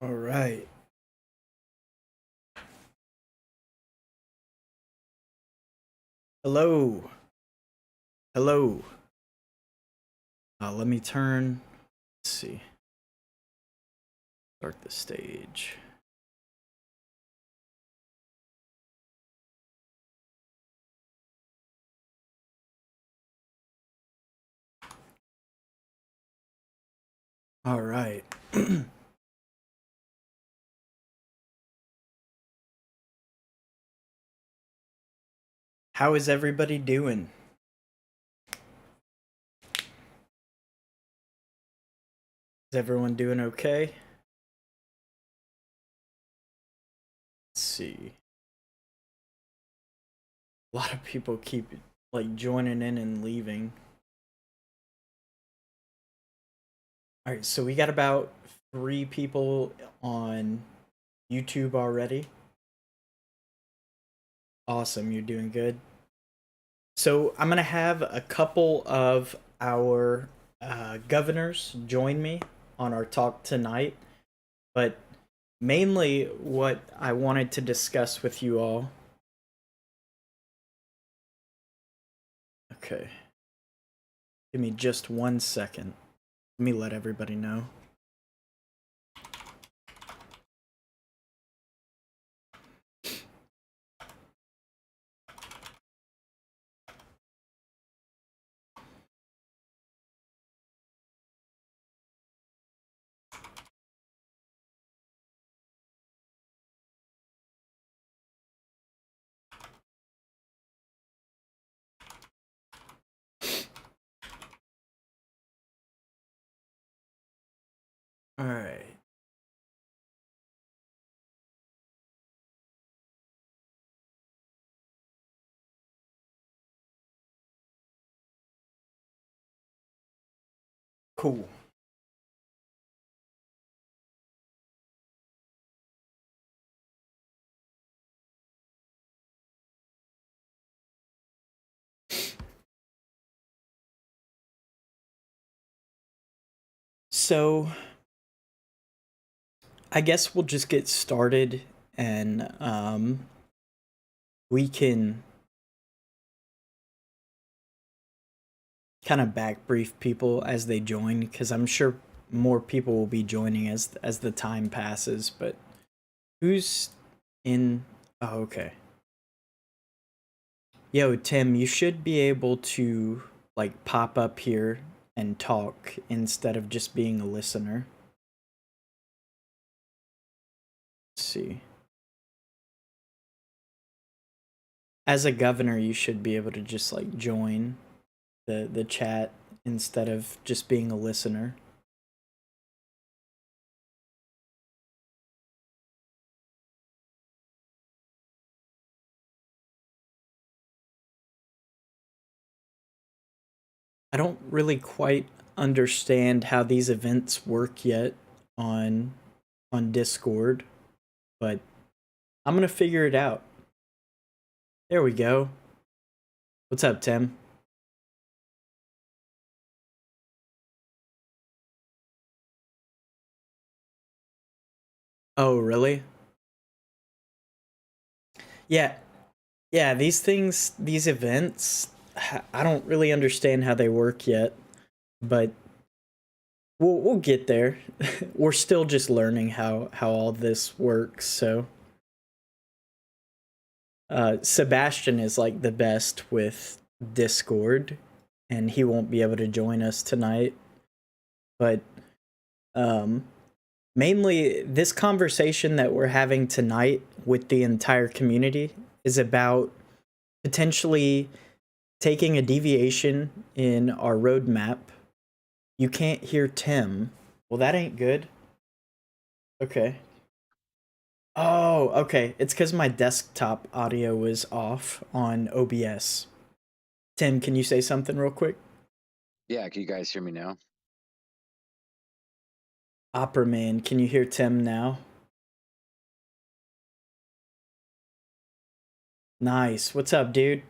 All right. Hello. Hello. Let me turn. Let's see. Start the stage. All right. How is everybody doing? Is everyone doing okay? Let's see. A lot of people keep like joining in and leaving. All right, so we got about 3 people on YouTube already. Awesome, you're doing good. So I'm gonna have a couple of our governors join me on our talk tonight, but mainly what I wanted to discuss with you all. Okay, give me just 1 second. Let me let everybody know. All right. Cool. So I guess we'll just get started and we can kind of back brief people as they join because I'm sure more people will be joining as the time passes. But who's in? Oh, okay. Yo, Tim, you should be able to like pop up here and talk instead of just being a listener. Let's see. As a governor, you should be able to just like join the chat instead of just being a listener. I don't really quite understand how these events work yet on on Discord, but I'm gonna figure it out. There we go. What's up, Tim? Oh, really? Yeah, yeah. These things, these events, I don't really understand how they work yet, but we'll get there. We're still just learning how all this works. So, Sebastian is like the best with Discord, and he won't be able to join us tonight. But um, mainly, this conversation that we're having tonight with the entire community is about potentially taking a deviation in our roadmap. You can't hear Tim. Well, that ain't good. Okay. Oh, okay. It's because my desktop audio was off on OBS. Tim, can you say something real quick? Yeah, can you guys hear me now? Opera Man, can you hear Tim now? Nice. What's up, dude?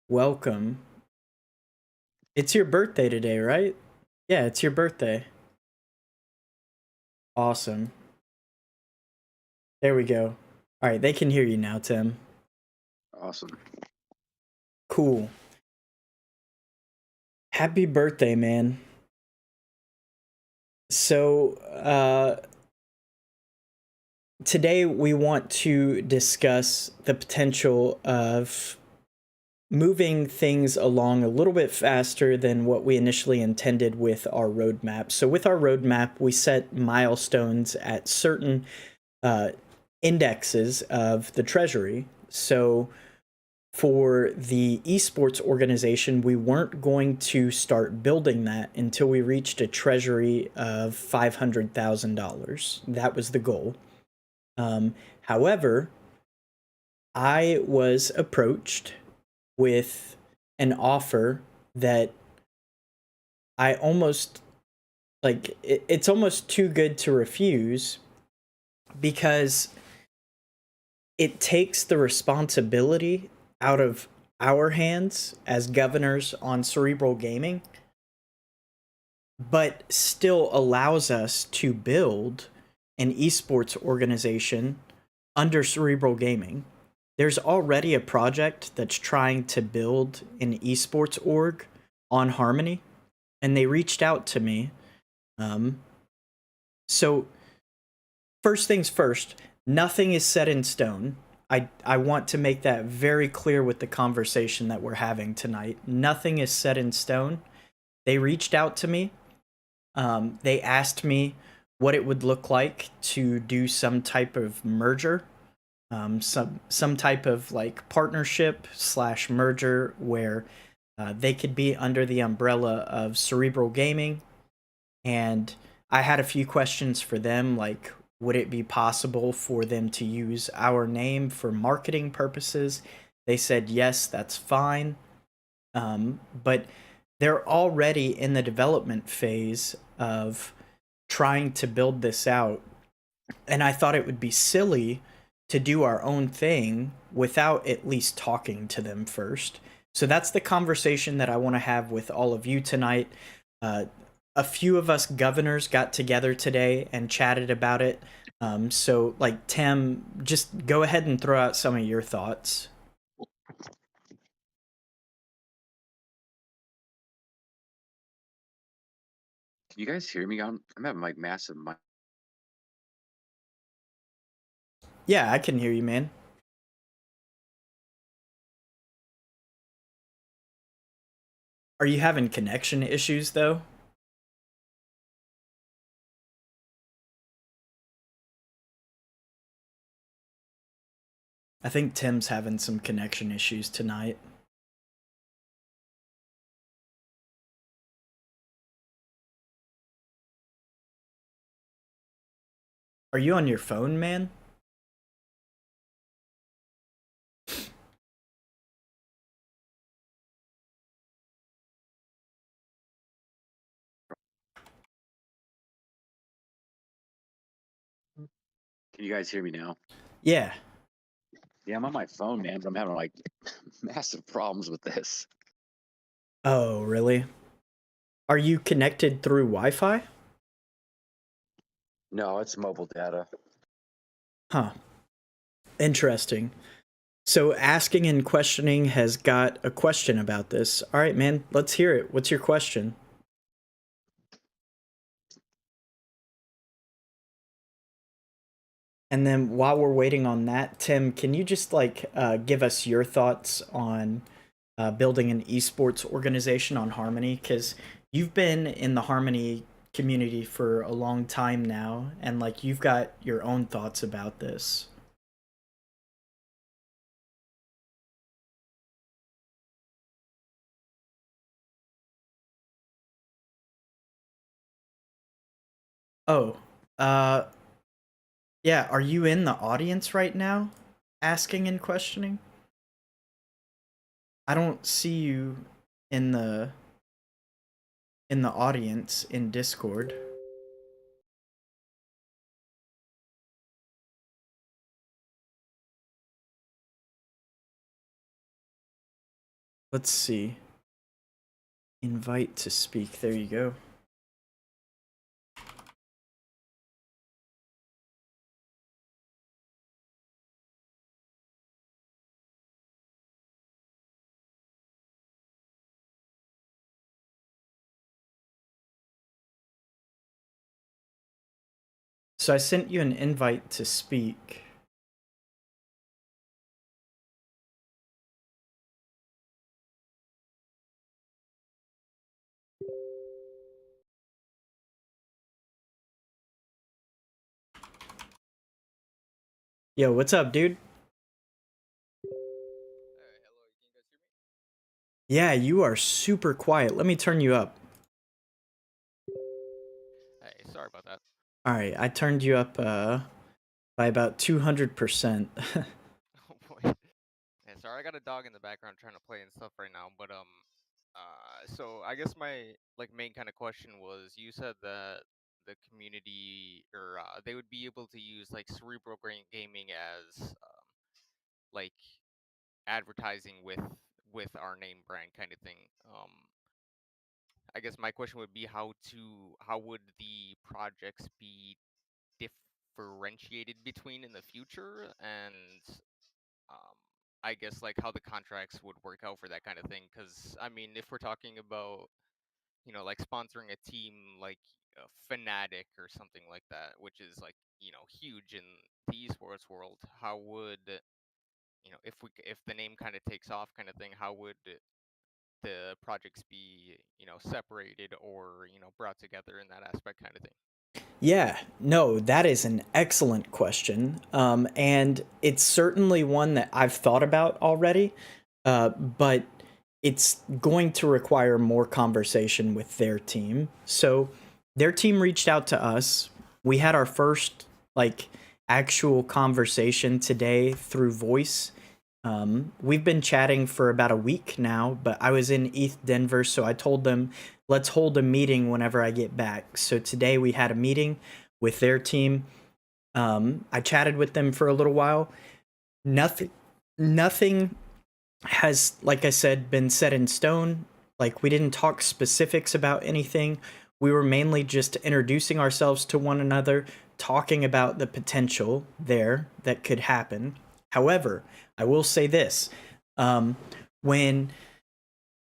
Welcome. It's your birthday today, right? Yeah, it's your birthday. Awesome. There we go. All right, they can hear you now, Tim. Awesome. Cool. Happy birthday, man. So, today we want to discuss the potential of moving things along a little bit faster than what we initially intended with our roadmap. So, with our roadmap, we set milestones at certain uh, indexes of the treasury. So, for the esports organization, we weren't going to start building that until we reached a treasury of $500,000. That was the goal. However, I was approached with an offer that I almost like it's almost too good to refuse because it takes the responsibility out of our hands as governors on Cerebral Gaming, but still allows us to build an esports organization under Cerebral Gaming. There's already a project that's trying to build an esports org on Harmony, and they reached out to me. So, first things first, nothing is set in stone. I want to make that very clear with the conversation that we're having tonight. Nothing is set in stone. They reached out to me. They asked me what it would look like to do some type of merger, some type of like partnership slash merger where they could be under the umbrella of Cerebral Gaming. And I had a few questions for them, like would it be possible for them to use our name for marketing purposes? They said yes, that's fine. But they're already in the development phase of trying to build this out. And I thought it would be silly to do our own thing without at least talking to them first. So that's the conversation that I want to have with all of you tonight. A few of us governors got together today and chatted about it. So, like, Tim, just go ahead and throw out some of your thoughts. Can you guys hear me? I'm having like massive mic. Yeah, I can hear you, man. Are you having connection issues, though? I think Tim's having some connection issues tonight. Are you on your phone, man? Can you guys hear me now? Yeah. Yeah, I'm on my phone, man, but I'm having like massive problems with this. Oh, really? Are you connected through Wi-Fi? No, it's mobile data. Huh. Interesting. So asking and questioning has got a question about this. All right, man, let's hear it. What's your question? And then while we're waiting on that, Tim, can you just like give us your thoughts on building an esports organization on Harmony? Because you've been in the Harmony community for a long time now, and like you've got your own thoughts about this. Oh, uh, yeah. Are you in the audience right now, asking and questioning? I don't see you in the audience in Discord. Let's see. Invite to speak. There you go. So I sent you an invite to speak. Yo, what's up, dude? Hello, can you guys hear me? Yeah, you are super quiet. Let me turn you up. Hey, sorry about that. All right, I turned you up by about 200%. Oh boy. Yeah, sorry, I got a dog in the background trying to play and stuff right now. But so I guess my like main kind of question was, you said that the community or they would be able to use like Cerebral Gaming as like advertising with our name brand kind of thing. I guess my question would be how would the projects be differentiated between in the future, and um, I guess like how the contracts would work out for that kind of thing. Because I mean, if we're talking about like sponsoring a team like Fnatic or something like that, which is like huge in the esports world, how would if the name kind of takes off, kind of thing, how would the projects be separated or brought together in that aspect, kind of thing? Yeah, no, that is an excellent question. And it's certainly one that I've thought about already, but it's going to require more conversation with their team. So their team reached out to us. We had our first, like, actual conversation today through voice. We've been chatting for about a week now, but I was in ETH Denver, so I told them, let's hold a meeting whenever I get back. So today we had a meeting with their team. I chatted with them for a little while. Nothing has, like I said, been set in stone. Like, we didn't talk specifics about anything. We were mainly just introducing ourselves to one another, talking about the potential there that could happen. However, I will say this. When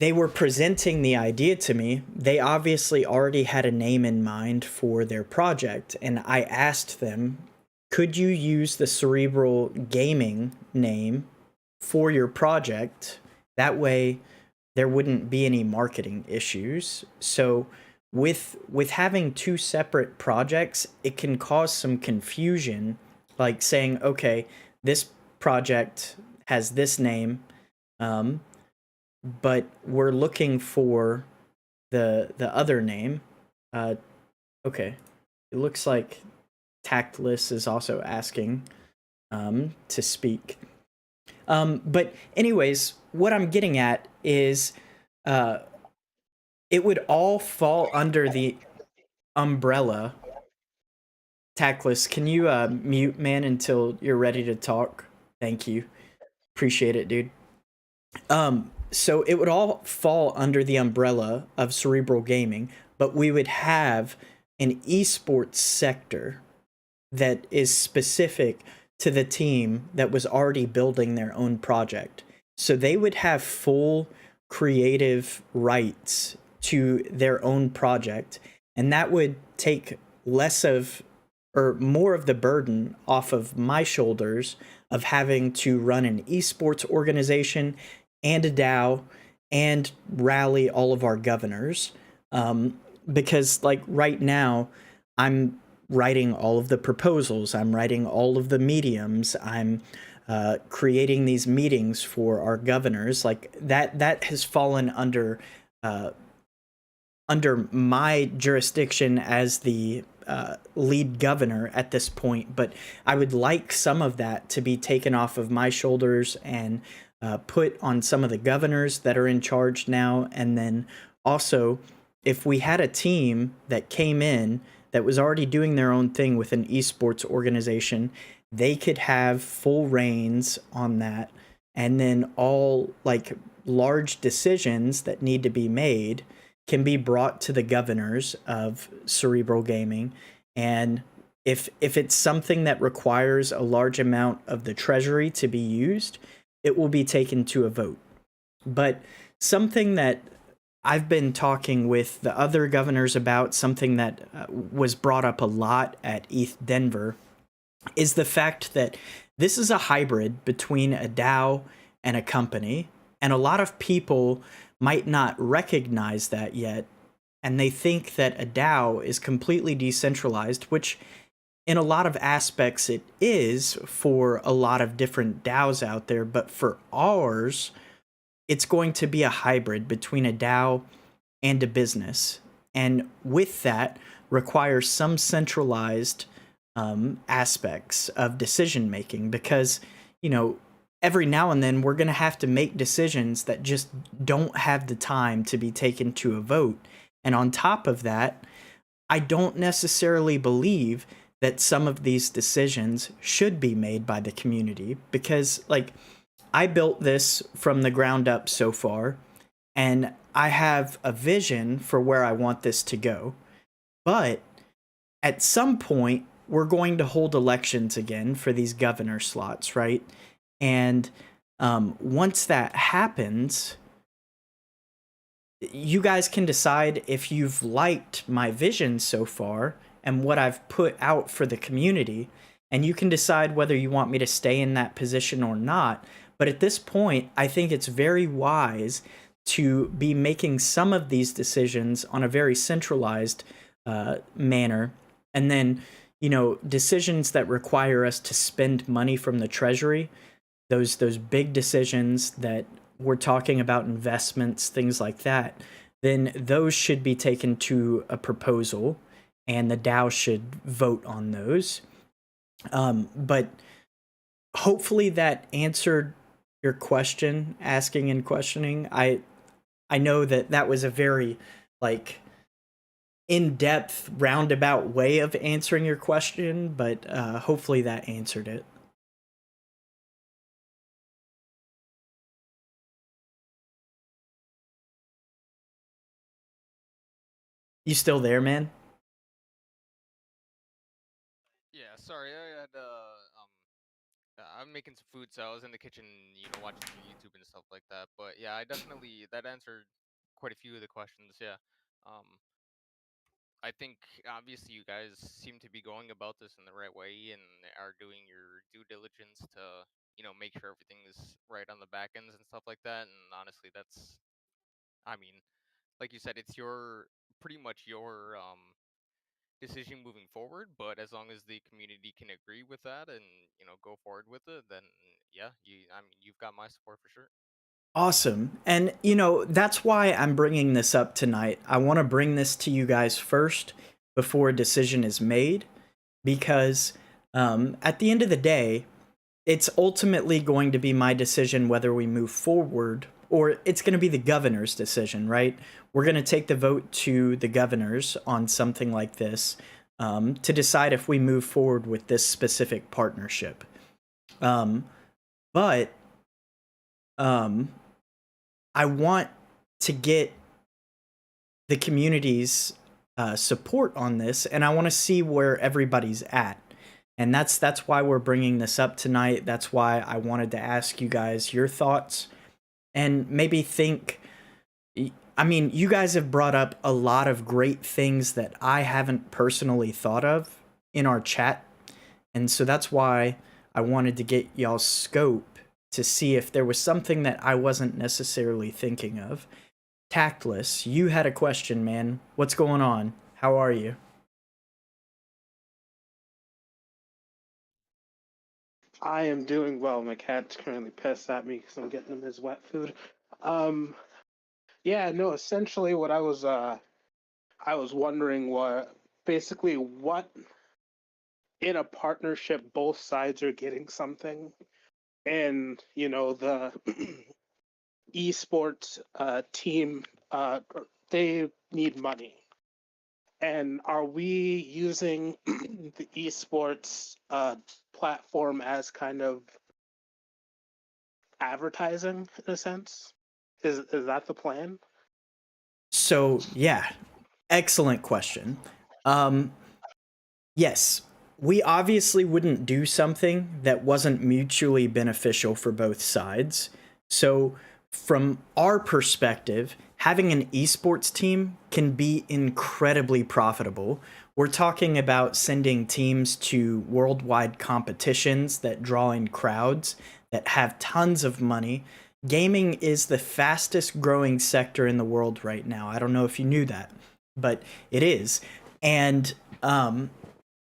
they were presenting the idea to me, they obviously already had a name in mind for their project. And I asked them, could you use the Cerebral Gaming name for your project? That way there wouldn't be any marketing issues. So with having two separate projects, it can cause some confusion, like saying, okay, this project has this name, um, but we're looking for the other name. Uh, okay, it looks like Tactless is also asking to speak. But anyways, what I'm getting at is uh, it would all fall under the umbrella. Tactless, can you mute, man, until you're ready to talk? Thank you. Appreciate it, dude. So it would all fall under the umbrella of Cerebral Gaming, but we would have an esports sector that is specific to the team that was already building their own project. So they would have full creative rights to their own project, and that would take less of or more of the burden off of my shoulders of having to run an esports organization and a DAO and rally all of our governors. Because, like, right now, I'm writing all of the proposals, I'm writing all of the mediums, I'm creating these meetings for our governors. Like, that has fallen under my jurisdiction as the lead governor at this point, but I would like some of that to be taken off of my shoulders and put on some of the governors that are in charge now. And then also, if we had a team that came in that was already doing their own thing with an esports organization, they could have full reins on that. And then all, like, large decisions that need to be made can be brought to the governors of Cerebral Gaming. And if it's something that requires a large amount of the treasury to be used, it will be taken to a vote. But something that I've been talking with the other governors about something that was brought up a lot at ETH Denver, is the fact that this is a hybrid between a DAO and a company. And a lot of people might not recognize that yet. And they think that a DAO is completely decentralized, which in a lot of aspects it is for a lot of different DAOs out there. But for ours, it's going to be a hybrid between a DAO and a business. And with that, requires some centralized aspects of decision making, because, you know, every now and then we're going to have to make decisions that just don't have the time to be taken to a vote. And on top of that, I don't necessarily believe that some of these decisions should be made by the community, because, like, I built this from the ground up so far, and I have a vision for where I want this to go. But at some point, we're going to hold elections again for these governor slots, right? And once that happens, you guys can decide if you've liked my vision so far and what I've put out for the community, and you can decide whether you want me to stay in that position or not. But at this point, I think it's very wise to be making some of these decisions on a very centralized manner. And then, you know, decisions that require us to spend money from the treasury, those big decisions that we're talking about, investments, things like that, then those should be taken to a proposal, and the DAO should vote on those. But hopefully that answered your question, asking and questioning. I know that was a very, like, in-depth, roundabout way of answering your question, but hopefully that answered it. You still there, man? Yeah, sorry, I'm making some food, so I was in the kitchen, watching some YouTube and stuff like that. But yeah, that answered quite a few of the questions. Yeah. Um, I think obviously you guys seem to be going about this in the right way and are doing your due diligence to, make sure everything is right on the back ends and stuff like that. And honestly, I mean, like you said, it's pretty much your decision moving forward. But as long as the community can agree with that and go forward with it, then yeah, you've got my support for sure. Awesome. And, you know, that's why I'm bringing this up tonight. I want to bring this to you guys first before a decision is made, because at the end of the day, it's ultimately going to be my decision whether we move forward, or it's going to be the governor's decision, right? We're going to take the vote to the governors on something like this to decide if we move forward with this specific partnership. But I want to get the community's support on this, and I want to see where everybody's at. And that's why we're bringing this up tonight. That's why I wanted to ask you guys your thoughts, and maybe think. I mean, you guys have brought up a lot of great things that I haven't personally thought of in our chat. And so that's why I wanted to get y'all's scope to see if there was something that I wasn't necessarily thinking of. Tactless, you had a question, man. What's going on? How are you? I am doing well. My cat's currently pissed at me because I'm getting him his wet food. Yeah, no. Essentially, what I was wondering what in a partnership both sides are getting something, and the esports team they need money. And are we using the esports platform as kind of advertising in a sense? Is that the plan? So, yeah, excellent question. Yes, we obviously wouldn't do something that wasn't mutually beneficial for both sides. So, from our perspective, having an esports team can be incredibly profitable. We're talking about sending teams to worldwide competitions that draw in crowds, that have tons of money. Gaming is the fastest growing sector in the world right now. I don't know if you knew that, but it is. And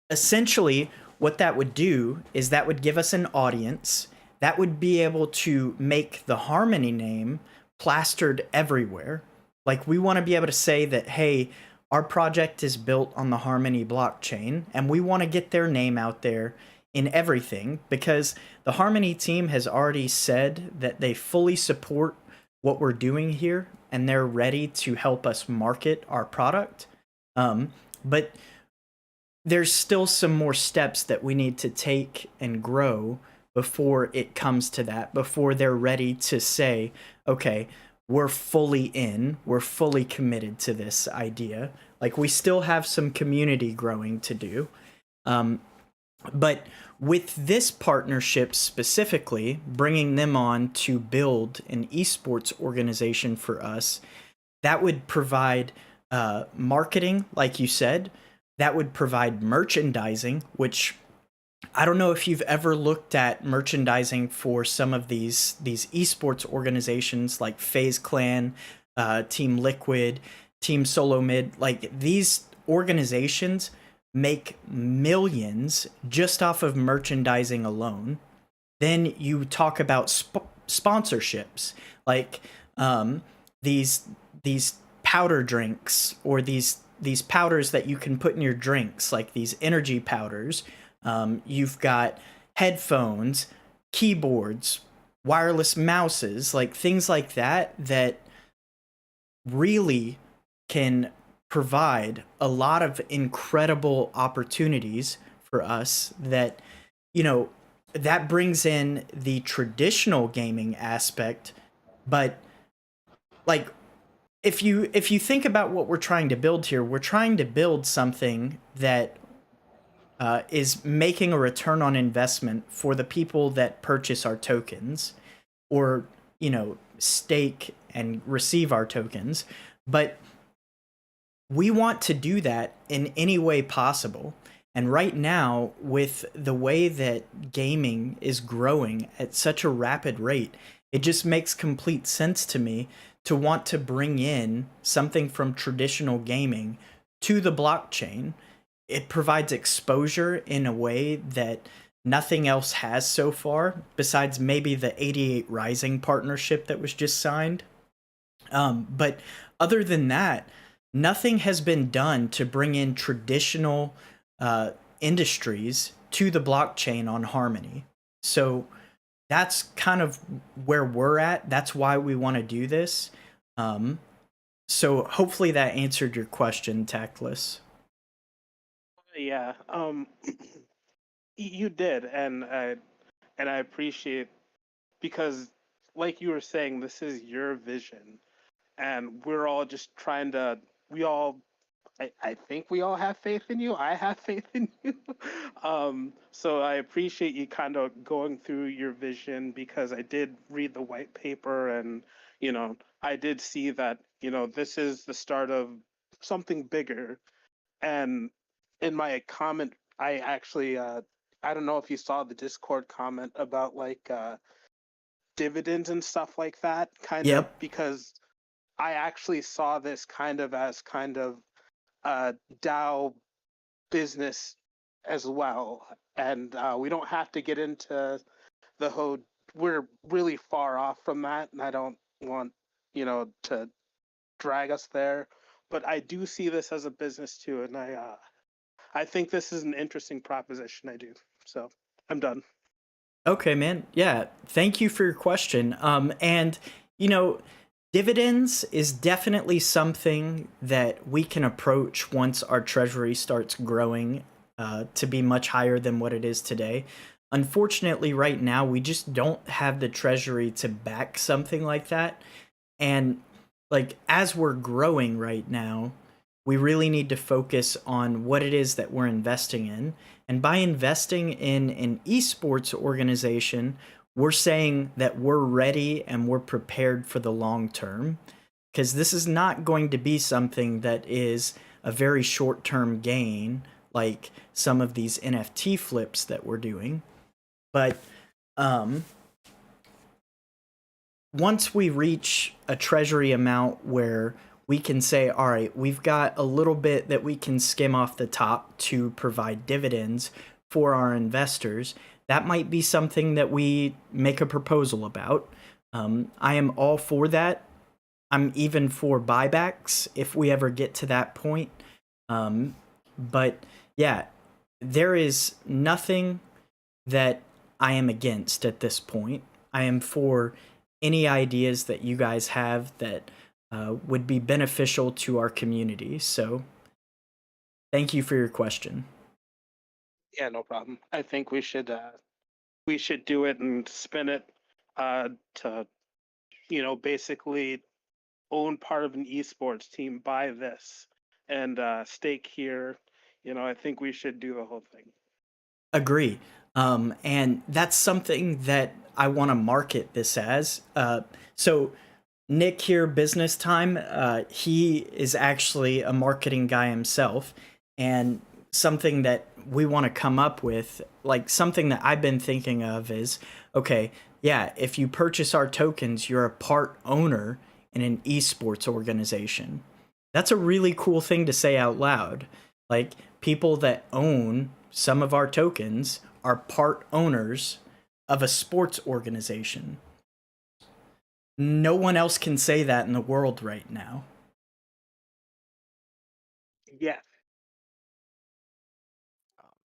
essentially, what that would do is that would give us an audience that would be able to make the Harmony name plastered everywhere. Like, we want to be able to say that, hey, our project is built on the Harmony blockchain, and we want to get their name out there in everything, because the Harmony team has already said that they fully support what we're doing here, and they're ready to help us market our product. But there's still some more steps that we need to take and grow before it comes to that, before they're ready to say, okay, we're fully in, we're fully committed to this idea. Like, we still have some community growing to do. But with this partnership specifically, bringing them on to build an esports organization for us, that would provide marketing, like you said. That would provide merchandising, which I don't know if you've ever looked at merchandising for some of these esports organizations like FaZe Clan, Team Liquid, Team Solo Mid. Like, these organizations make millions just off of merchandising alone. Then you talk about sponsorships, like these powder drinks, or these powders that you can put in your drinks, like these energy powders. You've got headphones, keyboards, wireless mouses, like things like that really can provide a lot of incredible opportunities for us, that, you know, that brings in the traditional gaming aspect. But like, if you think about what we're trying to build here, we're trying to build something that is making a return on investment for the people that purchase our tokens, or, you know, stake and receive our tokens. But we want to do that in any way possible. And right now, with the way that gaming is growing at such a rapid rate, it just makes complete sense to me to want to bring in something from traditional gaming to the blockchain. It provides exposure in a way that nothing else has so far, besides maybe the 88 Rising partnership that was just signed. But other than that, nothing has been done to bring in traditional industries to the blockchain on Harmony. So that's kind of where we're at. That's why we want to do this. So hopefully that answered your question, Tactless. Yeah, you did, and I appreciate, because, like you were saying, this is your vision, and we're all just trying to. I think we all have faith in you. I have faith in you. So I appreciate you kind of going through your vision, because I did read the white paper, and, you know, I did see that, you know, this is the start of something bigger. And in my comment, I actually, I don't know if you saw the Discord comment about, like, dividends and stuff like that, kind of, Yep. because I actually saw this kind of as kind of a DAO business as well. And we don't have to get into the whole, we're really far off from that, and I don't want, you know, to drag us there. But I do see this as a business too, and I think this is an interesting proposition. I do. So I'm done. Okay, man. Yeah. Thank you for your question. And, you know, dividends is definitely something that we can approach once our treasury starts growing to be much higher than what it is today. Unfortunately, right now, we just don't have the treasury to back something like that. And, like, as we're growing right now, we really need to focus on what it is that we're investing in. And by investing in an esports organization, we're saying that we're ready and we're prepared for the long term. because this is not going to be something that is a very short-term gain like some of these NFT flips that we're doing. But once we reach a treasury amount where we can say, all right, we've got a little bit that we can skim off the top to provide dividends for our investors, that might be something that we make a proposal about. I am all for that. I'm even for buybacks if we ever get to that point. But yeah, there is nothing that I am against at this point. I am for any ideas that you guys have that would be beneficial to our community. So thank you for your question. Yeah, no problem. I think we should do it and spin it to, basically own part of an esports team, buy this, and stake here. I think we should do the whole thing. Agree. And that's something that I want to market this as. So Nick here, Business Time, he is actually a marketing guy himself. And something that we want to come up with, like something that I've been thinking of is, okay, yeah, if you purchase our tokens, you're a part owner in an esports organization. That's a really cool thing to say out loud. Like, people that own some of our tokens are part owners of a sports organization. No one else can say that in the world right now. Yeah.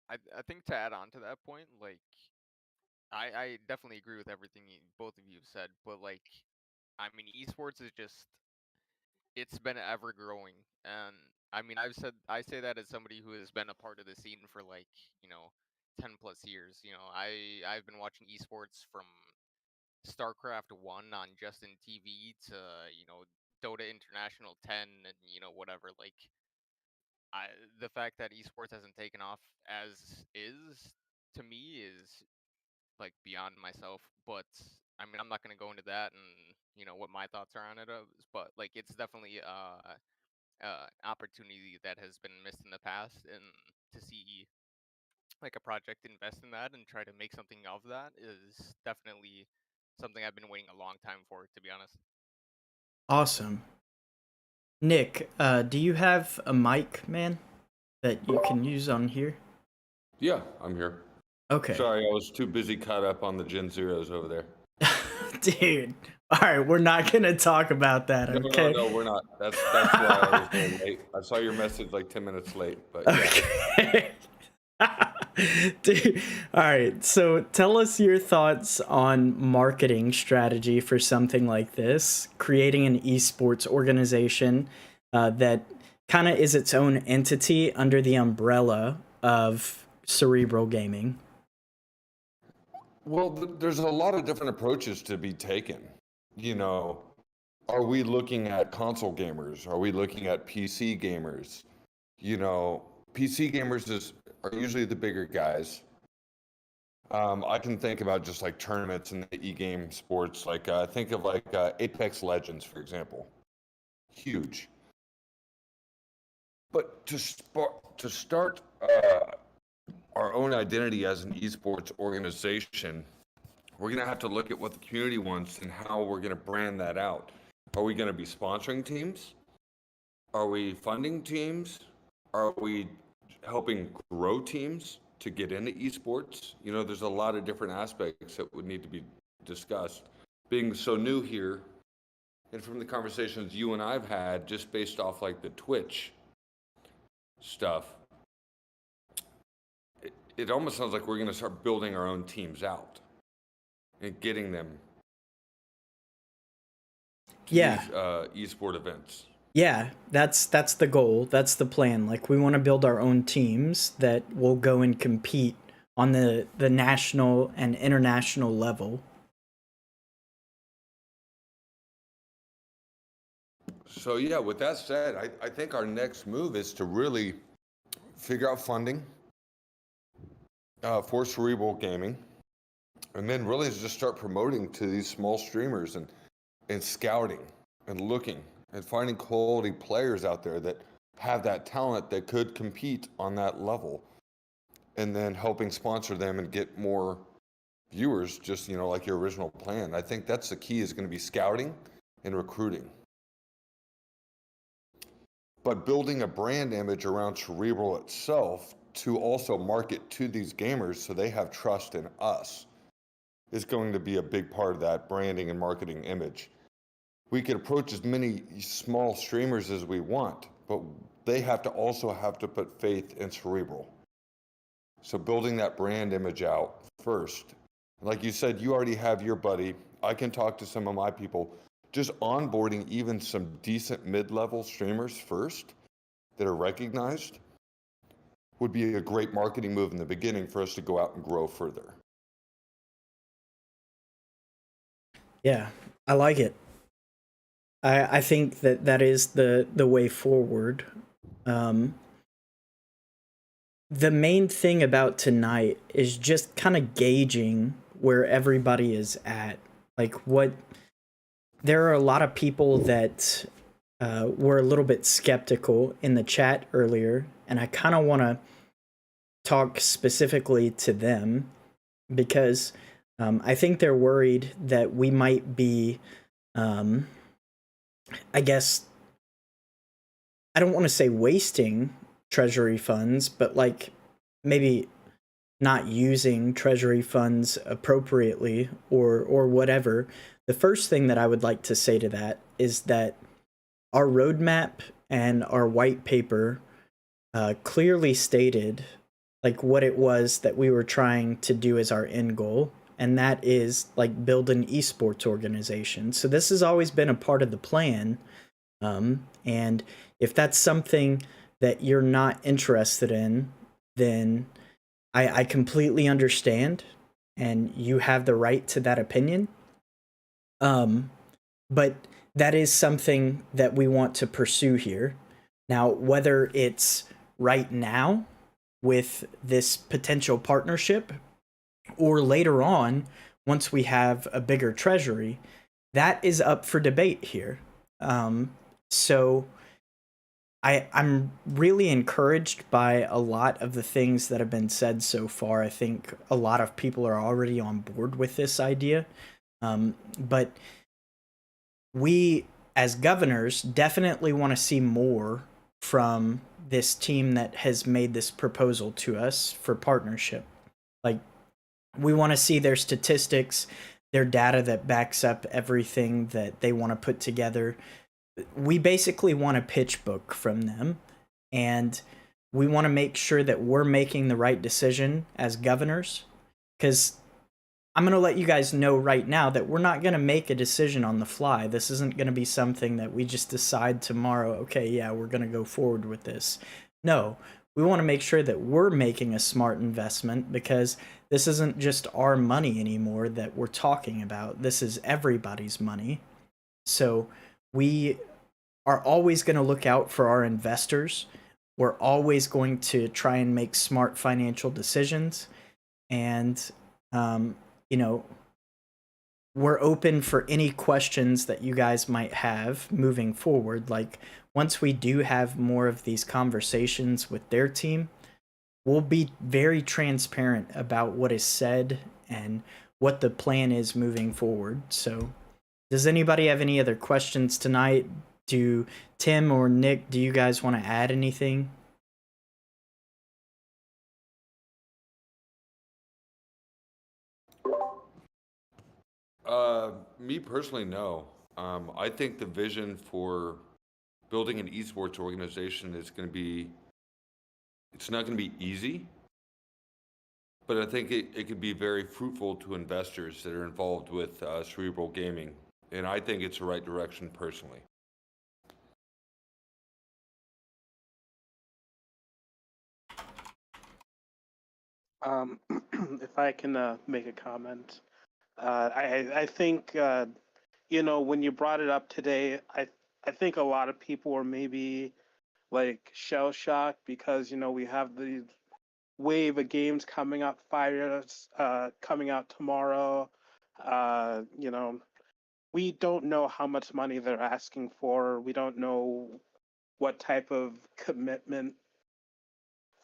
I think to add on to that point, like I definitely agree with everything both of you have said, but like I mean, esports is just it's been ever growing, and I mean I say that as somebody who has been a part of the scene for like 10+ years. I've been watching esports from StarCraft 1 on Justin TV to Dota International 10 and whatever. Like the fact that esports hasn't taken off as is to me is like beyond myself. But I mean, I'm not gonna go into that and what my thoughts are on it. But like it's definitely opportunity that has been missed in the past, and to see like a project invest in that and try to make something of that is definitely something I've been waiting a long time for, to be honest. Awesome. Nick, do you have a mic, man, that you can use on here? Yeah, I'm here. Okay. Sorry, I was too busy caught up on the Gen Zeros over there. Dude. All right, we're not going to talk about that, okay? No, we're not. That's why I was a little late. I saw your message like 10 minutes late, but yeah. Okay. Dude, all right, so tell us your thoughts on marketing strategy for something like this, creating an esports organization that kind of is its own entity under the umbrella of Cerebral Gaming. Well, there's a lot of different approaches to be taken. Are we looking at console gamers? Are we looking at PC gamers? PC gamers are usually the bigger guys. I can think about just like tournaments in the e-game sports. Like think of like Apex Legends, for example. Huge. But to start our own identity as an esports organization, we're going to have to look at what the community wants and how we're going to brand that out. Are we going to be sponsoring teams? Are we funding teams? Are we helping grow teams to get into esports? There's a lot of different aspects that would need to be discussed. Being so new here, and from the conversations you and I've had, just based off like the Twitch stuff, it almost sounds like we're going to start building our own teams out and getting them to these esport events. Yeah, that's the goal. That's the plan. Like, we want to build our own teams that will go and compete on the national and international level. So yeah, with that said, I think our next move is to really figure out funding for Cerebral Gaming, and then really just start promoting to these small streamers and scouting and looking and finding quality players out there that have that talent that could compete on that level, and then helping sponsor them and get more viewers, just, you know, like your original plan. I think that's the key, is going to be scouting and recruiting. But building a brand image around Cerebral itself to also market to these gamers so they have trust in us is going to be a big part of that branding and marketing image. We could approach as many small streamers as we want, but they have to also have to put faith in Cerebral. So building that brand image out first. Like you said, you already have your buddy. I can talk to some of my people. Just onboarding even some decent mid-level streamers first that are recognized would be a great marketing move in the beginning for us to go out and grow further. Yeah, I like it. I think that is the way forward. The main thing about tonight is just kind of gauging where everybody is at. Like, there are a lot of people that were a little bit skeptical in the chat earlier, and I kind of want to talk specifically to them because I think they're worried that we might be, I guess, I don't want to say wasting treasury funds, but like maybe not using treasury funds appropriately or whatever. The first thing that I would like to say to that is that our roadmap and our white paper clearly stated like what it was that we were trying to do as our end goal, and that is like build an esports organization. So this has always been a part of the plan, and if that's something that you're not interested in, then I completely understand, and you have the right to that opinion. But that is something that we want to pursue here. Now, whether it's right now with this potential partnership or later on once we have a bigger treasury, that is up for debate here. So I'm really encouraged by a lot of the things that have been said so far. I think a lot of people are already on board with this idea. But we, as governors, definitely want to see more from this team that has made this proposal to us for partnership. Like, we want to see their statistics, their data that backs up everything that they want to put together. We basically want a pitch book from them, and we want to make sure that we're making the right decision as governors, because I'm going to let you guys know right now that we're not going to make a decision on the fly. This isn't going to be something that we just decide tomorrow, okay, yeah, we're going to go forward with this. No, we want to make sure that we're making a smart investment, because this isn't just our money anymore that we're talking about. This is everybody's money. So we are always going to look out for our investors. We're always going to try and make smart financial decisions. And, you know, we're open for any questions that you guys might have moving forward. Like, once we do have more of these conversations with their team, we'll be very transparent about what is said and what the plan is moving forward. So, does anybody have any other questions tonight? Do Tim or Nick, do you guys want to add anything? Me personally, no. I think the vision for building an esports organization is going to be, it's not going to be easy, but I think it could be very fruitful to investors that are involved with Cerebral Gaming. And I think it's the right direction personally. If I can make a comment, I think you know, when you brought it up today, I think a lot of people were maybe like shell shocked because, you know, we have the wave of games coming up, 5 years coming out tomorrow. You know, we don't know how much money they're asking for. We don't know what type of commitment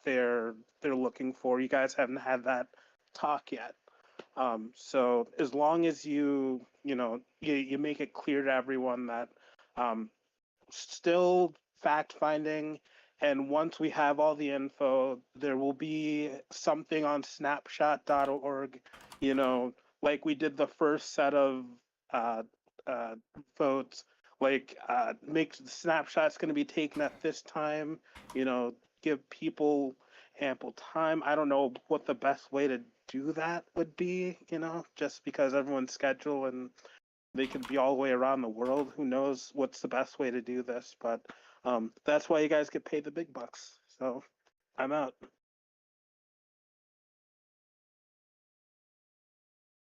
they're looking for. You guys haven't had that talk yet. So as long as you make it clear to everyone that still fact finding, and once we have all the info, there will be something on snapshot.org, like we did the first set of uh, uh, votes, like make snapshots going to be taken at this time, give people ample time. I don't know what the best way to do that would be, just because everyone's schedule and they could be all the way around the world. Who knows what's the best way to do this? But that's why you guys get paid the big bucks. So I'm out.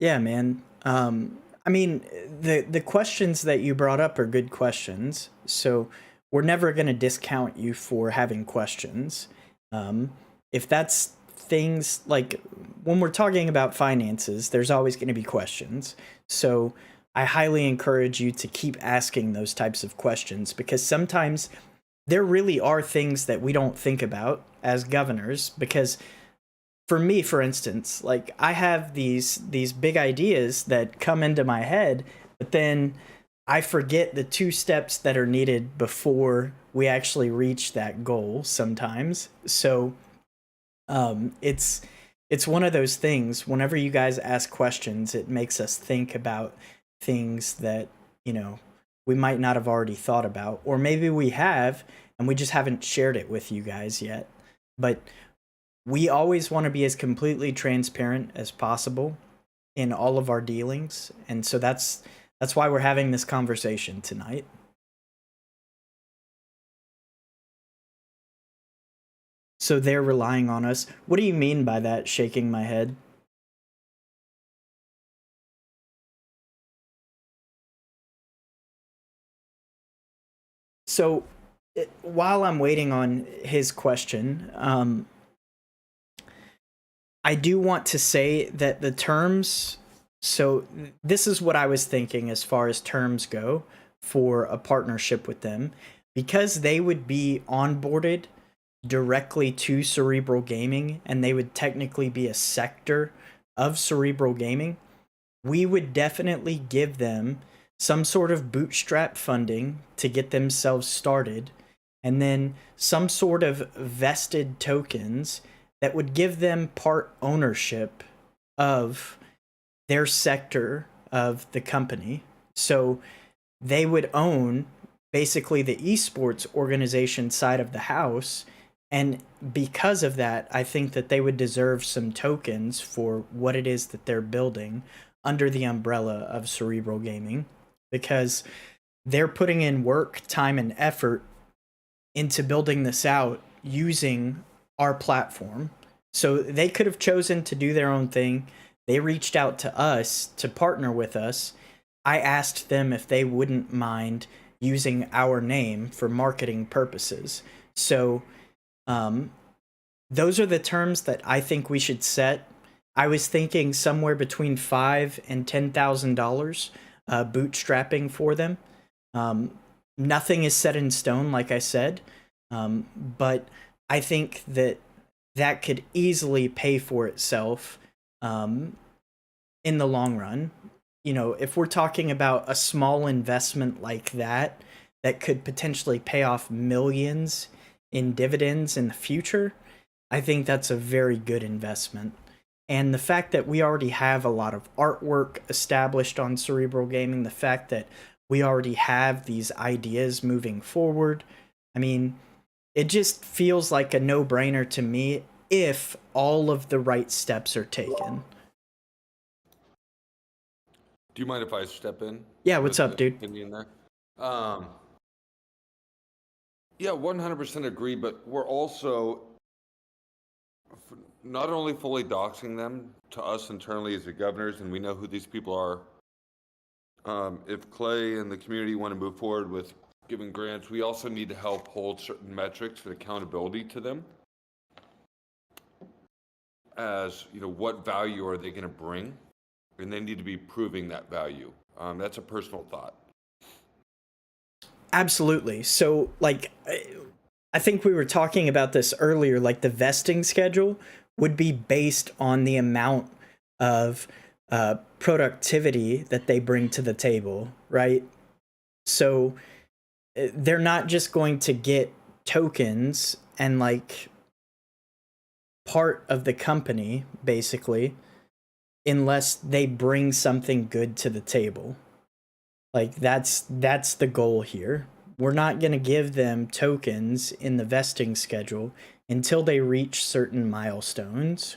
Yeah, man. I mean, the questions that you brought up are good questions. So we're never going to discount you for having questions. If that's things like when we're talking about finances, there's always going to be questions. So I highly encourage you to keep asking those types of questions, because sometimes there really are things that we don't think about as governors. Because for me, for instance, like I have these big ideas that come into my head, but then I forget the 2 steps that are needed before we actually reach that goal sometimes. So it's one of those things. Whenever you guys ask questions, it makes us think about things that, we might not have already thought about, or maybe we have and we just haven't shared it with you guys yet. But we always want to be as completely transparent as possible in all of our dealings, and so that's why we're having this conversation tonight. So they're relying on us. What do you mean by that? Shaking my head. So while I'm waiting on his question, I do want to say that the terms, so this is what I was thinking as far as terms go for a partnership with them, because they would be onboarded directly to Cerebral Gaming and they would technically be a sector of Cerebral Gaming. We would definitely give them some sort of bootstrap funding to get themselves started, and then some sort of vested tokens that would give them part ownership of their sector of the company. So they would own basically the esports organization side of the house. And because of that, I think that they would deserve some tokens for what it is that they're building under the umbrella of Cerebral Gaming, because they're putting in work, time, and effort into building this out using our platform. So they could have chosen to do their own thing. They reached out to us to partner with us. I asked them if they wouldn't mind using our name for marketing purposes. So those are the terms that I think we should set. I was thinking somewhere between $5,000 and $10,000 bootstrapping for them. Nothing is set in stone, like I said, but I think that could easily pay for itself in the long run. If we're talking about a small investment like that could potentially pay off millions in dividends in the future, I think that's a very good investment. And the fact that we already have a lot of artwork established on Cerebral Gaming, the fact that we already have these ideas moving forward, I mean, it just feels like a no-brainer to me if all of the right steps are taken. Do you mind if I step in? Yeah, what's up, dude? Opinion there? Yeah, 100% agree, but we're also not only fully doxing them to us internally as the governors, and we know who these people are. If Clay and the community want to move forward with giving grants, we also need to help hold certain metrics and accountability to them. As what value are they going to bring? And they need to be proving that value. That's a personal thought. Absolutely. So, like, I think we were talking about this earlier. Like, the vesting schedule would be based on the amount of productivity that they bring to the table, right? So, they're not just going to get tokens and, like, part of the company, basically, unless they bring something good to the table. Like, that's the goal here. We're not going to give them tokens in the vesting schedule until they reach certain milestones.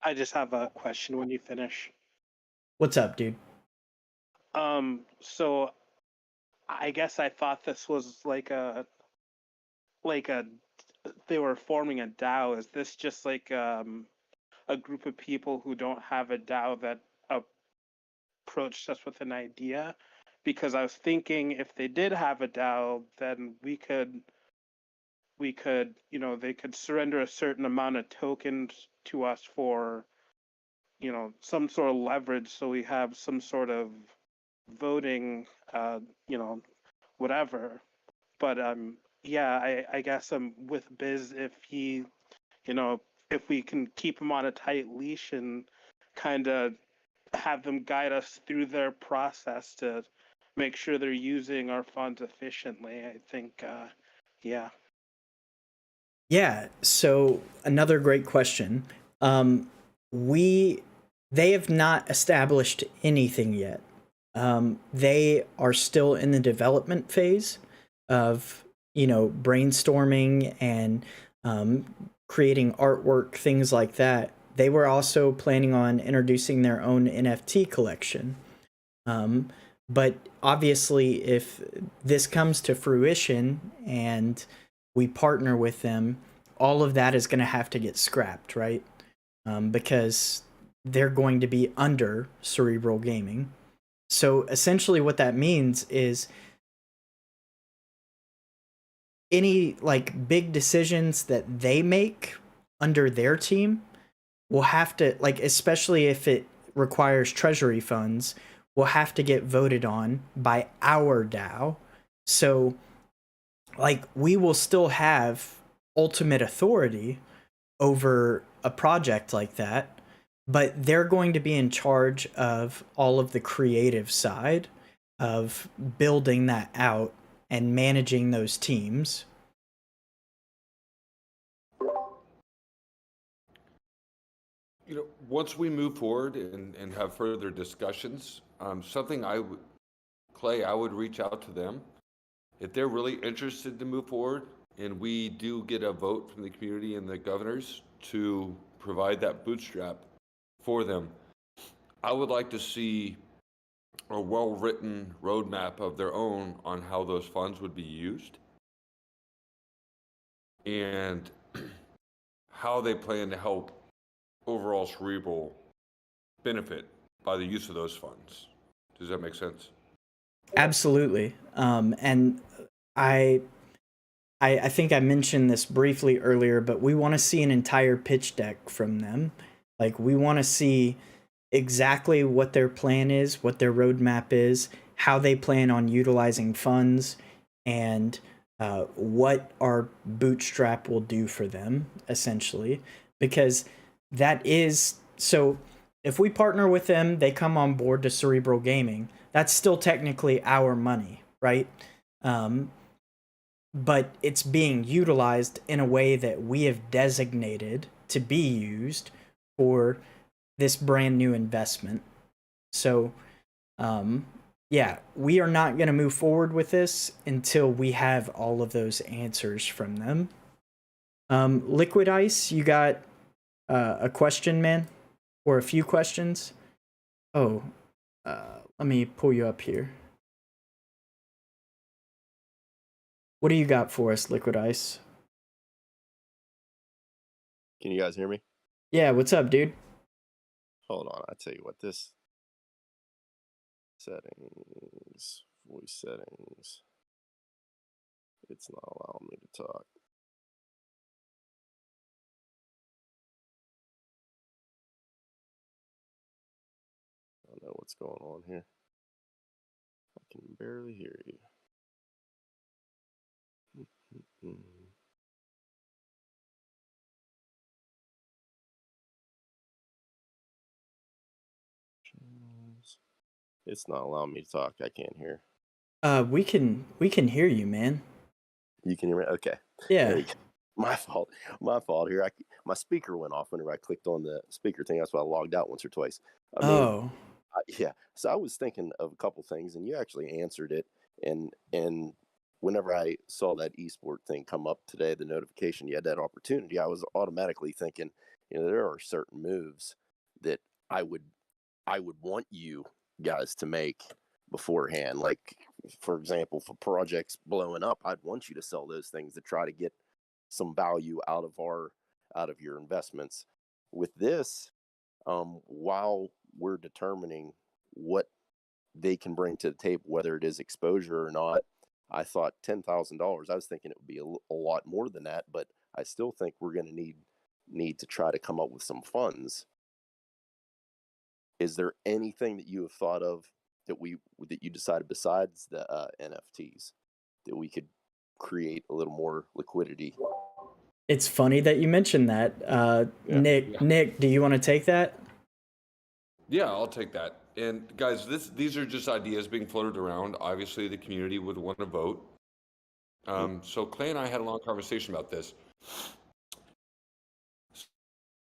I just have a question when you finish. What's up, dude? So I guess I thought this was like a they were forming a DAO. Is this just like a group of people who don't have a DAO that approached us with an idea? Because I was thinking if they did have a DAO, then we could they could surrender a certain amount of tokens to us for some sort of leverage, so we have some sort of voting, whatever. But yeah, I guess I'm with Biz if he, if we can keep him on a tight leash and kind of have them guide us through their process to make sure they're using our funds efficiently. I think, yeah. Yeah, so another great question. We They have not established anything yet. They are still in the development phase of, brainstorming and creating artwork, things like that. They were also planning on introducing their own NFT collection. But obviously, if this comes to fruition and we partner with them, all of that is going to have to get scrapped, right? Because they're going to be under Cerebral Gaming. So essentially, what that means is any like big decisions that they make under their team will have to, like, especially if it requires treasury funds, will have to get voted on by our DAO. So, like, we will still have ultimate authority over a project like that, but they're going to be in charge of all of the creative side of building that out and managing those teams. Once we move forward and have further discussions, something Clay, I would reach out to them. If they're really interested to move forward and we do get a vote from the community and the governors to provide that bootstrap for them, I would like to see a well-written roadmap of their own on how those funds would be used and how they plan to help overall Cerebral benefit by the use of those funds. Does that make sense? Absolutely. And I think I mentioned this briefly earlier, but we want to see an entire pitch deck from them. Like, we want to see exactly what their plan is, what their roadmap is, how they plan on utilizing funds, and what our bootstrap will do for them, essentially. Because that is so. If we partner with them, they come on board to Cerebral Gaming. That's still technically our money, right? But it's being utilized in a way that we have designated to be used for this brand new investment. So, yeah, we are not going to move forward with this until we have all of those answers from them. Liquid Ice, you got a question, man? Or a few questions? Oh, let me pull you up here. What do you got for us, Liquid Ice? Can you guys hear me? Yeah, what's up, dude? Hold on, I tell you what, this settings, voice settings, it's not allowing me to talk. what's going on here. I can barely hear you. Channels. It's not allowing me to talk. I can't hear. We can hear you, man. You can hear me? Okay. Yeah. There you go. My fault. My fault here. My speaker went off whenever I clicked on the speaker thing. That's why I logged out once or twice. I mean, Oh. yeah. So I was thinking of a couple things, and you actually answered it. And whenever I saw that esport thing come up today, the notification you had that opportunity, I was automatically thinking, there are certain moves that I would want you guys to make beforehand. Like, for example, for projects blowing up, I'd want you to sell those things to try to get some value out of your investments. With this, while we're determining what they can bring to the table, whether it is exposure or not, I thought $10,000. I was thinking it would be a lot more than that, but I still think we're going to need to try to come up with some funds. Is there anything that you have thought of that you decided besides the NFTs that we could create a little more liquidity? It's funny that you mentioned that. Yeah. Nick, do you want to take that? Yeah, I'll take that. And guys, these are just ideas being floated around. Obviously, the community would want to vote. So Clay and I had a long conversation about this.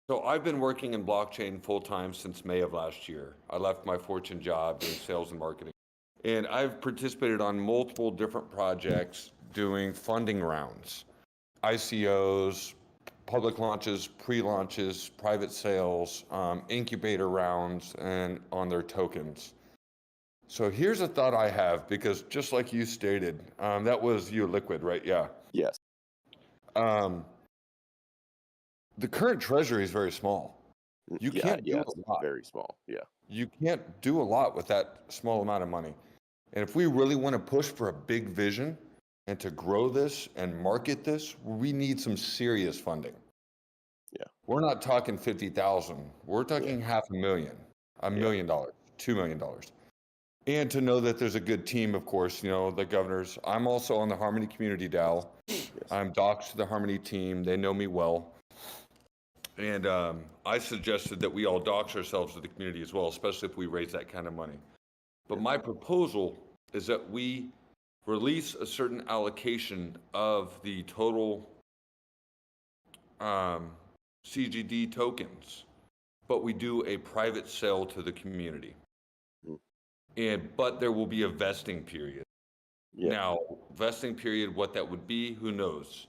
So I've been working in blockchain full time since May of last year. I left my Fortune job doing sales and marketing. And I've participated on multiple different projects doing funding rounds, ICOs, public launches, pre-launches, private sales, incubator rounds, and on their tokens. So here's a thought I have, because just like you stated, that was you, Liquid, right? Yeah. Yes. The current treasury is very small. You can't do a lot. Very small. Yeah. You can't do a lot with that small amount of money. And if we really want to push for a big vision and to grow this and market this, we need some serious funding. Yeah. We're not talking 50,000. We're talking $500,000, $1 million, $2 million. And to know that there's a good team, of course, the governors. I'm also on the Harmony Community DAO. Yes. I'm doxed to the Harmony team. They know me well. And I suggested that we all dox ourselves to the community as well, especially if we raise that kind of money. But my proposal is that we release a certain allocation of the total CGD tokens, but we do a private sale to the community. But there will be a vesting period. Yeah. Now, vesting period, what that would be, who knows?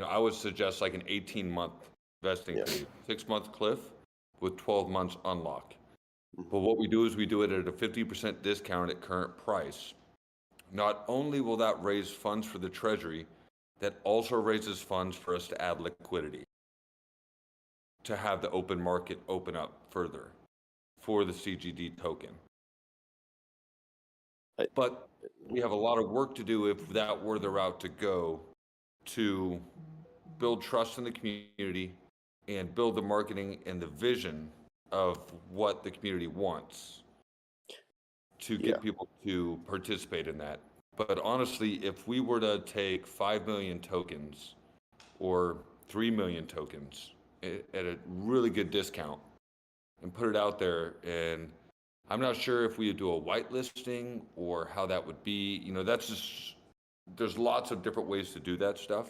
I would suggest like an 18-month vesting period, 6-month cliff with 12 months unlock. But what we do is we do it at a 50% discount at current price. Not only will that raise funds for the treasury, that also raises funds for us to add liquidity, to have the open market open up further for the CGD token. But we have a lot of work to do if that were the route to go, to build trust in the community and build the marketing and the vision of what the community wants to get people to participate in that. But honestly, if we were to take 5 million tokens or 3 million tokens at a really good discount and put it out there, and I'm not sure if we would do a whitelisting or how that would be, that's just, there's lots of different ways to do that stuff.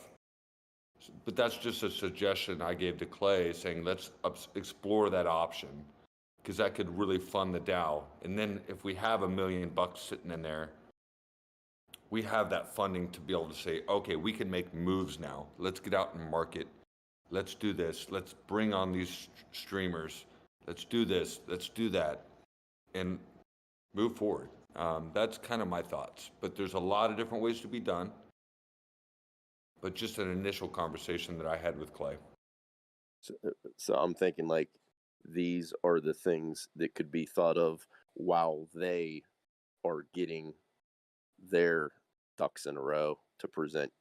But that's just a suggestion I gave to Clay, saying let's explore that option, because that could really fund the DAO. And then if we have $1 million sitting in there, we have that funding to be able to say, okay, we can make moves now. Let's get out and market. Let's do this. Let's bring on these streamers. Let's do this. Let's do that. And move forward. That's kind of my thoughts. But there's a lot of different ways to be done. But just an initial conversation that I had with Clay. So I'm thinking like these are the things that could be thought of while they are getting their ducks in a row to present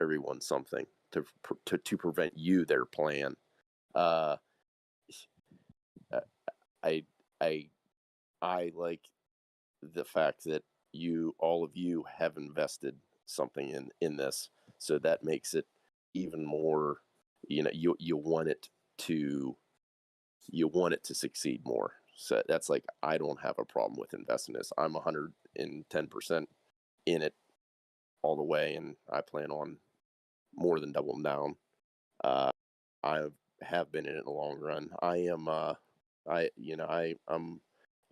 everyone something to prevent you their plan. I I like the fact that all of you have invested something in this, so that makes it even more, you want it to succeed more. So that's like, I don't have a problem with investing this. I'm 110% in it all the way, and I plan on more than doubling down. I have been in it in the long run.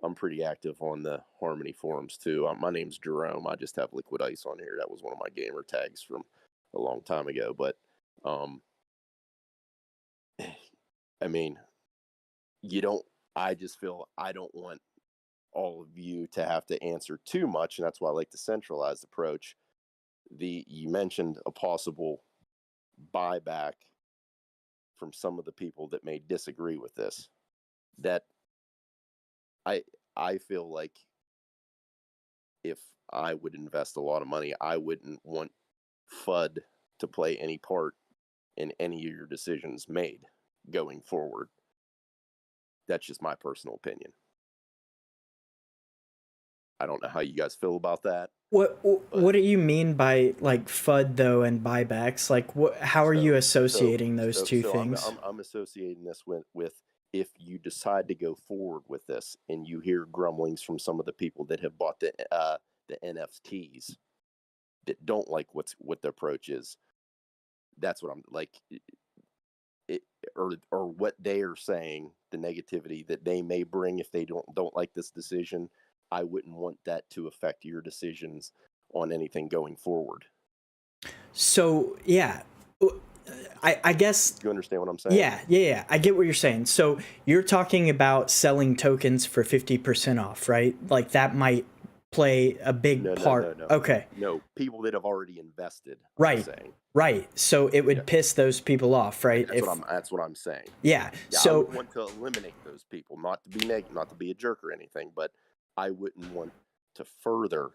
I'm pretty active on the Harmony forums too. My name's Jerome. I just have Liquid Ice on here. That was one of my gamer tags from a long time ago. But I mean, I just feel I don't want all of you to have to answer too much, and that's why I like the centralized approach. You mentioned a possible buyback from some of the people that may disagree with this. That I feel like if I would invest a lot of money, I wouldn't want FUD to play any part in any of your decisions made going forward. That's just my personal opinion. I don't know how you guys feel about that. What do you mean by like FUD though and buybacks? Like how are you associating those two things? I'm associating this with if you decide to go forward with this and you hear grumblings from some of the people that have bought the NFTs that don't like what the approach is. That's what I'm like. Or what they are saying, the negativity that they may bring if they don't like this decision. I wouldn't want that to affect your decisions on anything going forward. So yeah, I guess. You understand what I'm saying? Yeah. I get what you're saying. So you're talking about selling tokens for 50% off, right? Like that might play a big part. No. Okay. No, people that have already invested. Right. Right. So it would piss those people off, right? That's what I'm saying. Yeah. So I would want to eliminate those people, not to be negative, not to be a jerk or anything, but I wouldn't want to further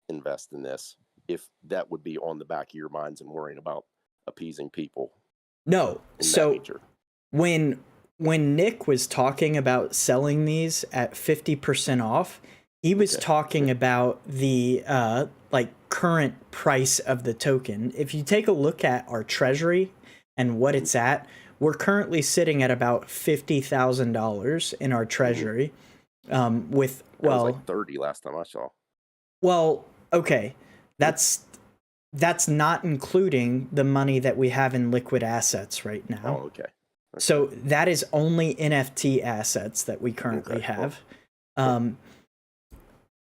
invest in this if that would be on the back of your minds and worrying about appeasing people. No. So when Nick was talking about selling these at 50% off, he was talking about the current price of the token. If you take a look at our treasury and what it's at, we're currently sitting at about $50,000 in our treasury. With it was like 30 last time I saw. Well, okay, that's not including the money that we have in liquid assets right now. Oh, okay. So that is only NFT assets that we currently have.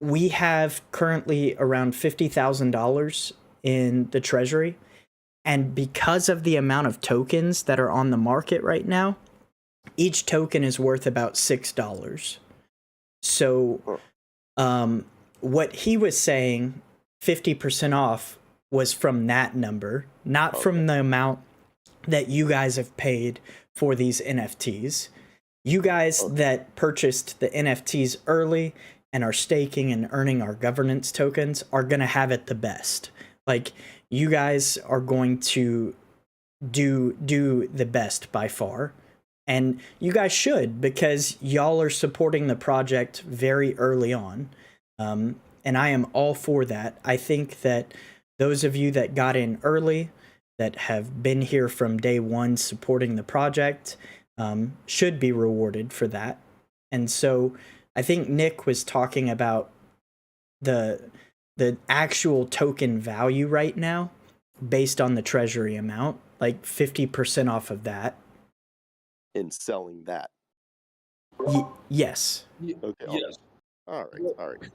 We have currently around $50,000 in the treasury, and because of the amount of tokens that are on the market right now, each token is worth about $6. So what he was saying, 50% off, was from that number, not from the amount that you guys have paid for these NFTs. You guys that purchased the NFTs early and are staking and earning our governance tokens are going to have it the best. Like, you guys are going to do the best by far. And you guys should, because y'all are supporting the project very early on. And I am all for that. I think that those of you that got in early, that have been here from day one supporting the project, should be rewarded for that. And so I think Nick was talking about the actual token value right now based on the treasury amount, like 50% off of that. In selling that. Yes. Okay. Yes. All right.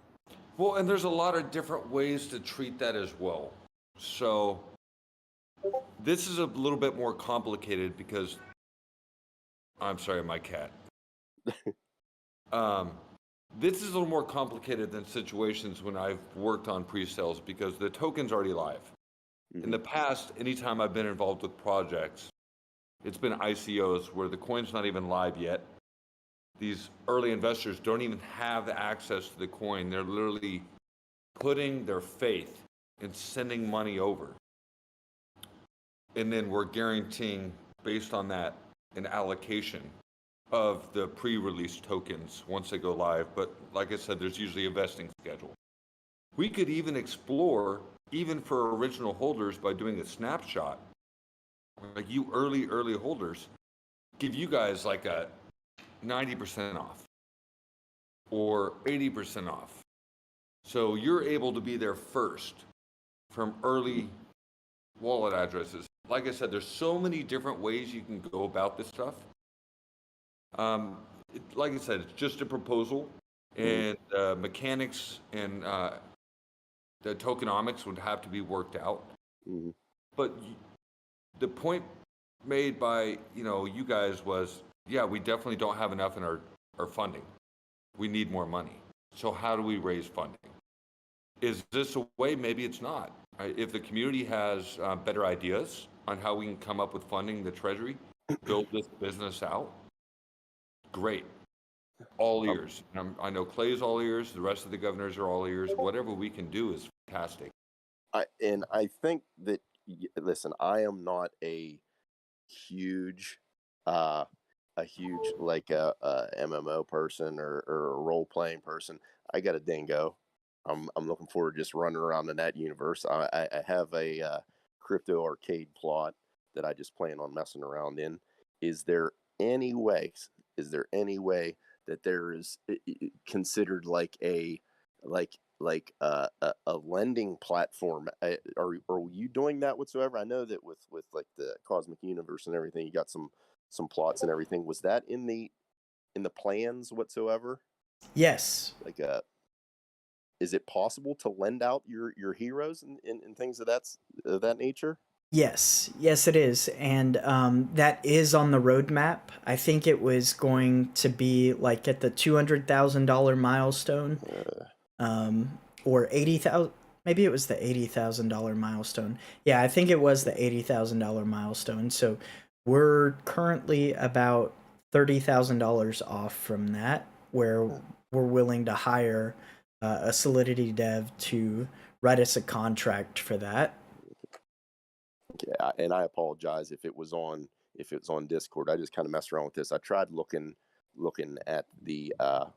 Well, and there's a lot of different ways to treat that as well. So this is a little bit more complicated because I'm sorry, my cat. This is a little more complicated than situations when I've worked on pre-sales because the token's already live. Mm-hmm. In the past, anytime I've been involved with projects, it's been ICOs where the coin's not even live yet. These early investors don't even have the access to the coin. They're literally putting their faith in sending money over. And then we're guaranteeing, based on that, an allocation of the pre-release tokens once they go live. But like I said, there's usually a vesting schedule. We could even explore, even for original holders, by doing a snapshot, like you early holders, give you guys like a 90% off or 80% off. So you're able to be there first from early wallet addresses. Like I said, there's so many different ways you can go about this stuff. Like I said, it's just a proposal, and mechanics and the tokenomics would have to be worked out. Mhm. But the point made by you guys was, yeah, we definitely don't have enough in our funding. We need more money. So how do we raise funding? Is this a way? Maybe it's not. If the community has better ideas on how we can come up with funding the Treasury, build this business out, great. All ears. I know Clay's all ears. The rest of the governors are all ears. Whatever we can do is fantastic. I think that listen, I am not a huge uh like a MMO person or a role playing person. I got a dingo. I'm looking forward to just running around in that universe. I have a crypto arcade plot that I just plan on messing around in. Is there any way? Is there any way that there is considered like a lending platform? Are you doing that whatsoever? I know that with like the cosmic universe and everything, you got some plots and everything. Was that in the plans whatsoever? Yes. Like is it possible to lend out your heroes and things of that nature? Yes, yes, it is, and that is on the roadmap. I think it was going to be like at the $200,000 milestone, or 80,000. Maybe it was the $80,000 milestone. Yeah, I think it was the $80,000 milestone. So we're currently about $30,000 off from that, where we're willing to hire a Solidity dev to write us a contract for that. Yeah, and I apologize if it's on Discord. I just kind of messed around with this. I tried looking at the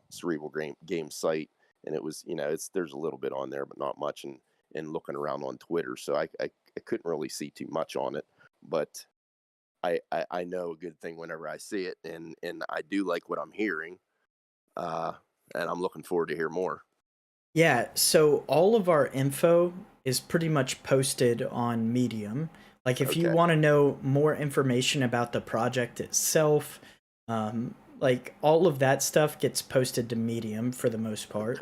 Cerebral game site, and it was there's a little bit on there, but not much. And looking around on Twitter, so I couldn't really see too much on it. But I know a good thing whenever I see it, and I do like what I'm hearing, and I'm looking forward to hear more. Yeah, so all of our info is pretty much posted on Medium. Like, if you Okay. want to know more information about the project itself, like all of that stuff gets posted to Medium for the most part.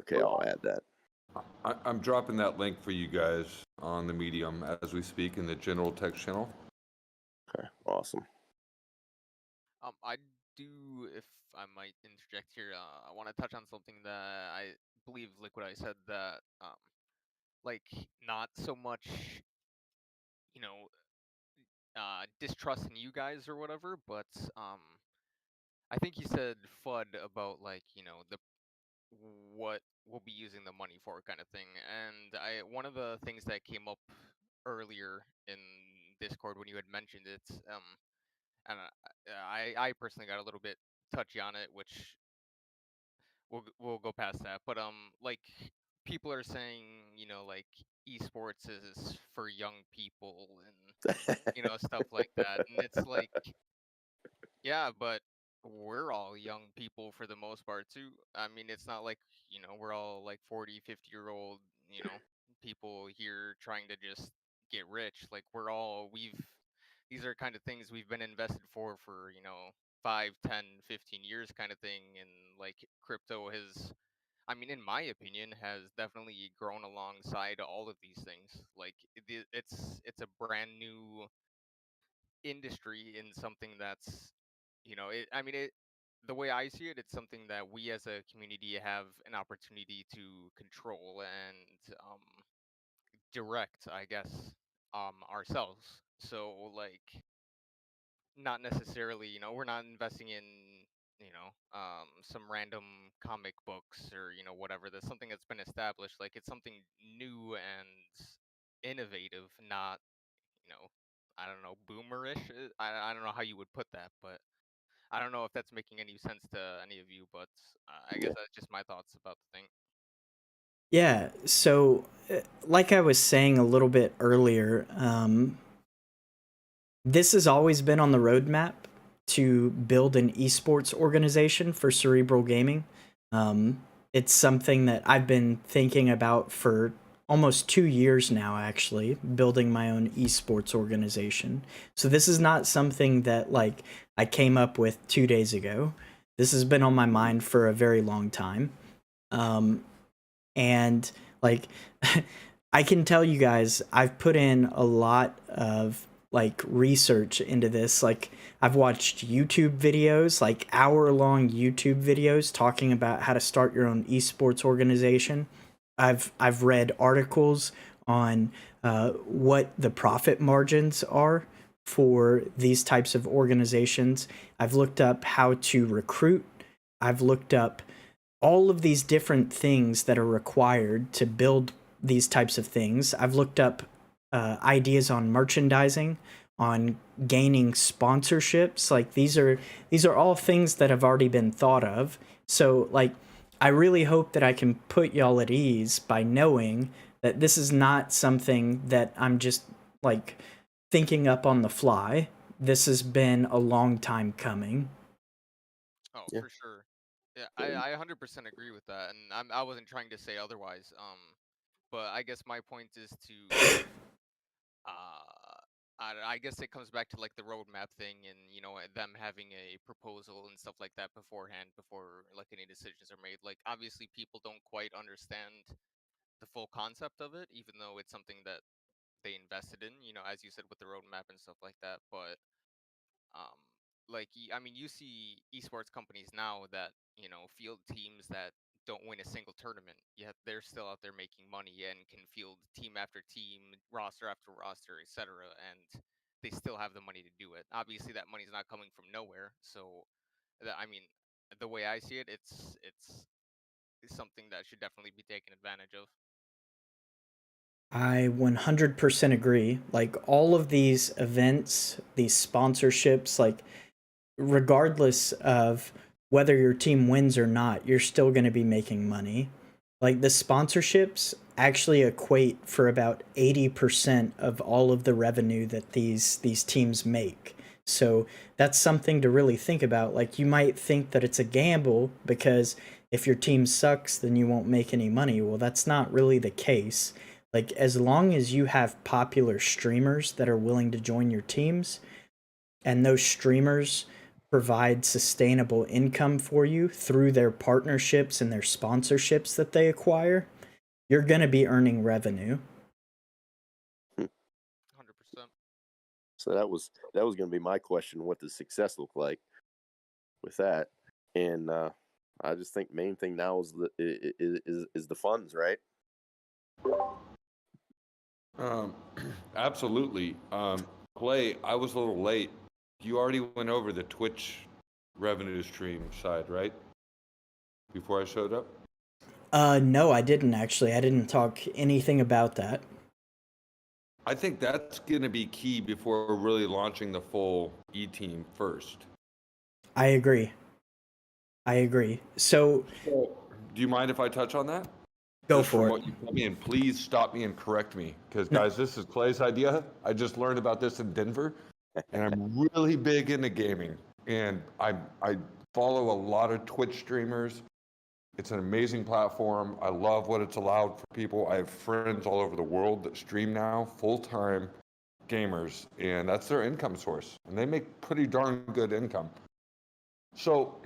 Okay, I'll add that. I'm dropping that link for you guys on the Medium as we speak in the general text channel. Okay, awesome. I do, if I might interject here, I want to touch on something that I believe, like what I said, that like not so much, you know, distrust in you guys or whatever, but I think you said FUD about like the what we'll be using the money for kind of thing, and one of the things that came up earlier in Discord when you had mentioned it, and I personally got a little bit touchy on it, which we'll go past that. But like people are saying, like esports is for young people and stuff like that, and it's like, yeah, but we're all young people for the most part too. I mean, it's not like we're all like 40, 50-year-old people here trying to just get rich. Like we've these are kind of things we've been invested for 5, 10, 15 years kind of thing, and like crypto has, I mean, in my opinion, has definitely grown alongside all of these things. Like it's a brand new industry in something that's, I mean, the way I see it, it's something that we as a community have an opportunity to control and direct, I guess, ourselves. So like, not necessarily, we're not investing in, some random comic books or whatever. That's something that's been established. Like it's something new and innovative, not, I don't know, boomerish. I don't know how you would put that, but I don't know if that's making any sense to any of you, but I Yeah. guess that's just my thoughts about the thing. Yeah, so like I was saying a little bit earlier, this has always been on the roadmap to build an esports organization for Cerebral Gaming. It's something that I've been thinking about for almost 2 years now, actually, building my own esports organization. So this is not something that like I came up with 2 days ago. This has been on my mind for a very long time. And like I can tell you guys, I've put in a lot of like research into this. Like I've watched YouTube videos, like hour-long YouTube videos talking about how to start your own esports organization. I've read articles on what the profit margins are for these types of organizations. I've looked up how to recruit. I've looked up all of these different things that are required to build these types of things. I've looked up ideas on merchandising, on gaining sponsorships. Like these are all things that have already been thought of. So like I really hope that I can put y'all at ease by knowing that this is not something that I'm just like thinking up on the fly. This has been a long time coming. Oh, Yeah. for sure. Yeah, Yeah. I 100% agree with that, and I wasn't trying to say otherwise. But I guess my point is to I guess it comes back to like the roadmap thing, and them having a proposal and stuff like that beforehand, before like any decisions are made. Like obviously people don't quite understand the full concept of it, even though it's something that they invested in. As you said with the roadmap and stuff like that. But um, like I mean, you see esports companies now that field teams that don't win a single tournament, yet they're still out there making money and can field team after team, roster after roster, etc. And they still have the money to do it. Obviously, that money's not coming from nowhere. So, I mean, the way I see it, it's something that should definitely be taken advantage of. I 100% agree. Like all of these events, these sponsorships, like regardless of whether your team wins or not, you're still going to be making money. Like the sponsorships actually equate for about 80% of all of the revenue that these teams make. So that's something to really think about. Like you might think that it's a gamble because if your team sucks, then you won't make any money. Well, that's not really the case. Like as long as you have popular streamers that are willing to join your teams, and those streamers provide sustainable income for you through their partnerships and their sponsorships that they acquire, you're going to be earning revenue. 100%. So that was going to be my question. What does success look like with that? And I just think main thing now is the funds, right? Absolutely. Clay, I was a little late. You already went over the Twitch revenue stream side, right? Before I showed up? No, I didn't actually. I didn't talk anything about that. I think that's going to be key before really launching the full E-team first. I agree. So, Do you mind if I touch on that? go Just from for it. what you told me, and please stop me and correct me, because No. guys, this is Clay's idea. I just learned about this in Denver, and I'm really big into gaming, and I follow a lot of Twitch streamers. It's an amazing platform. I love what it's allowed for people. I have friends all over the world that stream now, full-time gamers, and that's their income source, and they make pretty darn good income. So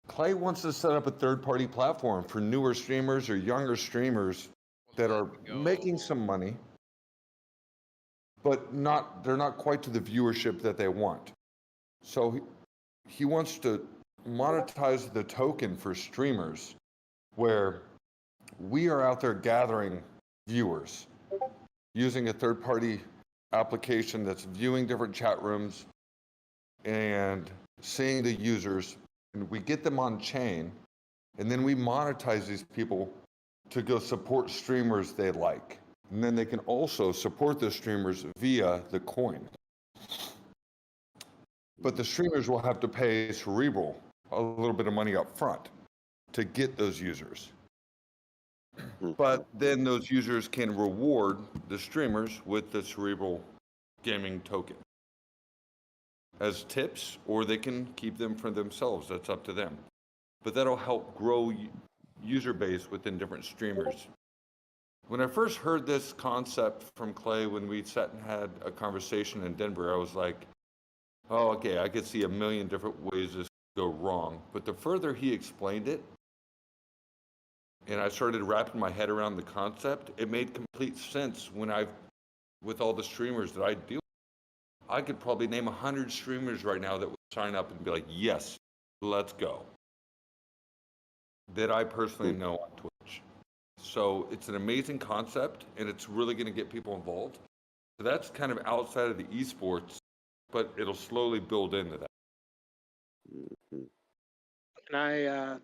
Clay wants to set up a third-party platform for newer streamers or younger streamers that are making some money, but they're not quite to the viewership that they want. So he wants to monetize the token for streamers, where we are out there gathering viewers using a third-party application that's viewing different chat rooms and seeing the users, and we get them on chain, and then we monetize these people to go support streamers they like. And then they can also support the streamers via the coin. but the streamers will have to pay Cerebral a little bit of money up front to get those users. But then those users can reward the streamers with the Cerebral gaming token as tips, or they can keep them for themselves. That's up to them. But that'll help grow user base within different streamers. When I first heard this concept from Clay, when we sat and had a conversation in Denver, I was like, oh, okay, I could see a million different ways this could go wrong. But the further he explained it, and I started wrapping my head around the concept, it made complete sense with all the streamers that I deal with. I could probably name 100 streamers right now that would sign up and be like, yes, let's go. That I personally know on Twitch. So it's an amazing concept, and it's really going to get people involved. So that's kind of outside of the esports, but it'll slowly build into that. And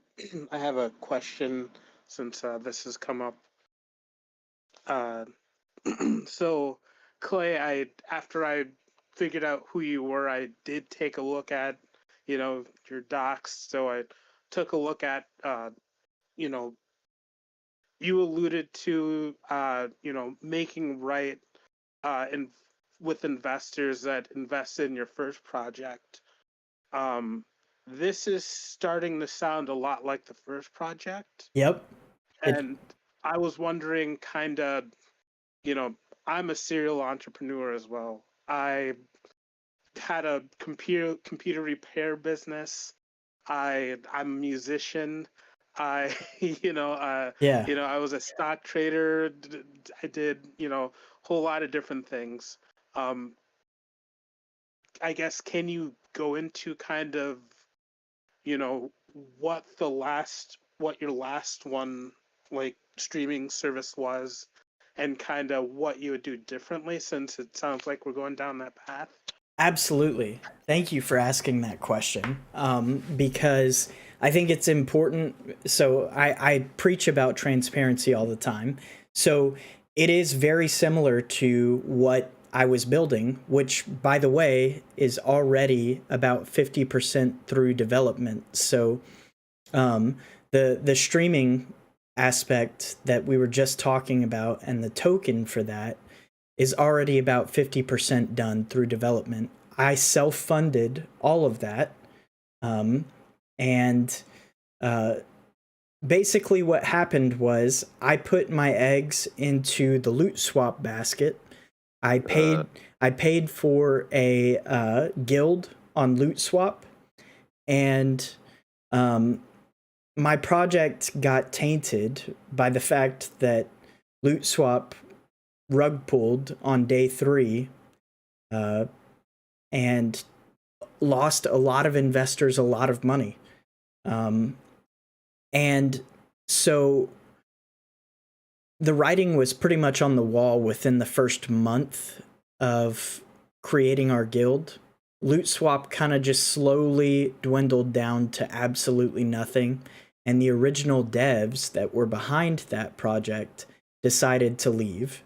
I have a question since this has come up. So Clay, after I figured out who you were, I did take a look at, your docs. So I took a look at, you alluded to, making right with investors that invested in your first project. This is starting to sound a lot like the first project. Yep. And I was wondering, kind of, I'm a serial entrepreneur as well. I had a computer repair business. I'm a musician. I, Yeah. I was a stock trader. I did, whole lot of different things. I guess, can you go into kind of, what your last one, like, streaming service was, and kind of what you would do differently, since it sounds like we're going down that path? Absolutely. Thank you for asking that question, because I think it's important. So I preach about transparency all the time. So it is very similar to what I was building, which, by the way, is already about 50% through development. So the streaming aspect that we were just talking about and the token for that is already about 50% done through development. I self-funded all of that. Basically what happened was I put my eggs into the loot swap basket. I paid for a guild on loot swap, and my project got tainted by the fact that loot swap rug pulled on day 3 and lost a lot of investors a lot of money. And so the writing was pretty much on the wall within the first month of creating our guild. Loot swap kind of just slowly dwindled down to absolutely nothing. And the original devs that were behind that project decided to leave.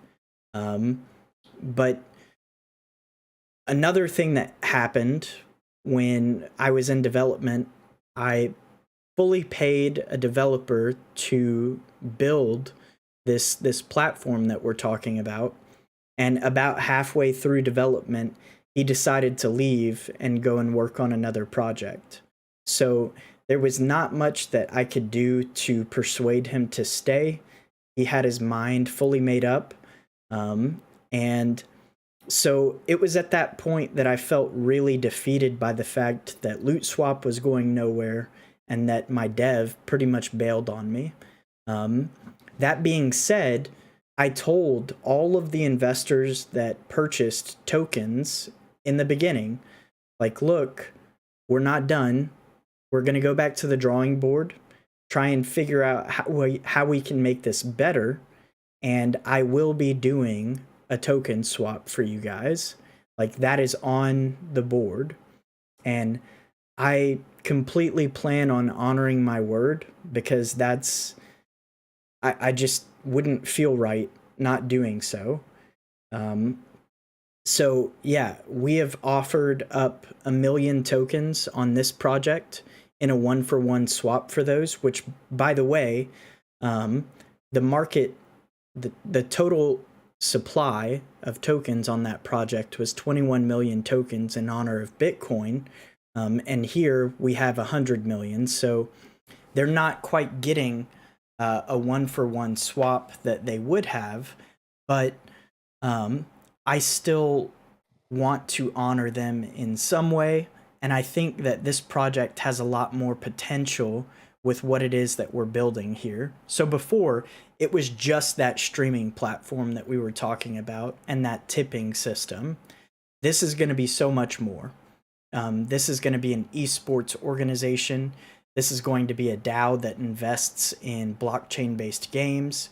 But another thing that happened when I was in development, I fully paid a developer to build this platform that we're talking about. And about halfway through development, he decided to leave and go and work on another project. So there was not much that I could do to persuade him to stay. He had his mind fully made up. And so it was at that point that I felt really defeated by the fact that loot swap was going nowhere and that my dev pretty much bailed on me. That being said, I told all of the investors that purchased tokens in the beginning, like, look, we're not done. We're going to go back to the drawing board, try and figure out how we can make this better. And I will be doing a token swap for you guys. Like, that is on the board. And I completely plan on honoring my word, because I just wouldn't feel right not doing so. So yeah, we have offered up 1 million tokens on this project in a 1-for-1 swap for those, which, by the way, the market, the total supply of tokens on that project was 21 million tokens in honor of Bitcoin. And here we have 100 million. So they're not quite getting a 1-for-1 swap that they would have, but I still want to honor them in some way. And I think that this project has a lot more potential with what it is that we're building here. So before, it was just that streaming platform that we were talking about and that tipping system. This is going to be so much more. This is going to be an esports organization. This is going to be a DAO that invests in blockchain-based games.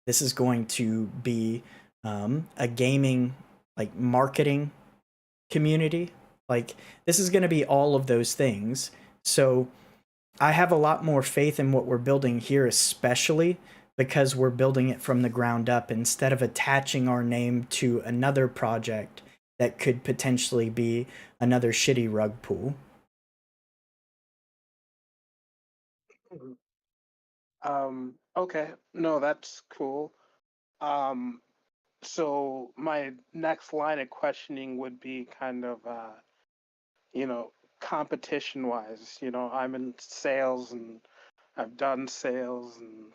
This is going to be a gaming, like, marketing community. Like, this is going to be all of those things. So I have a lot more faith in what we're building here, especially because we're building it from the ground up instead of attaching our name to another project that could potentially be another shitty rug pull. Okay, no, that's cool. So my next line of questioning would be kind of, competition wise. I'm in sales and I've done sales and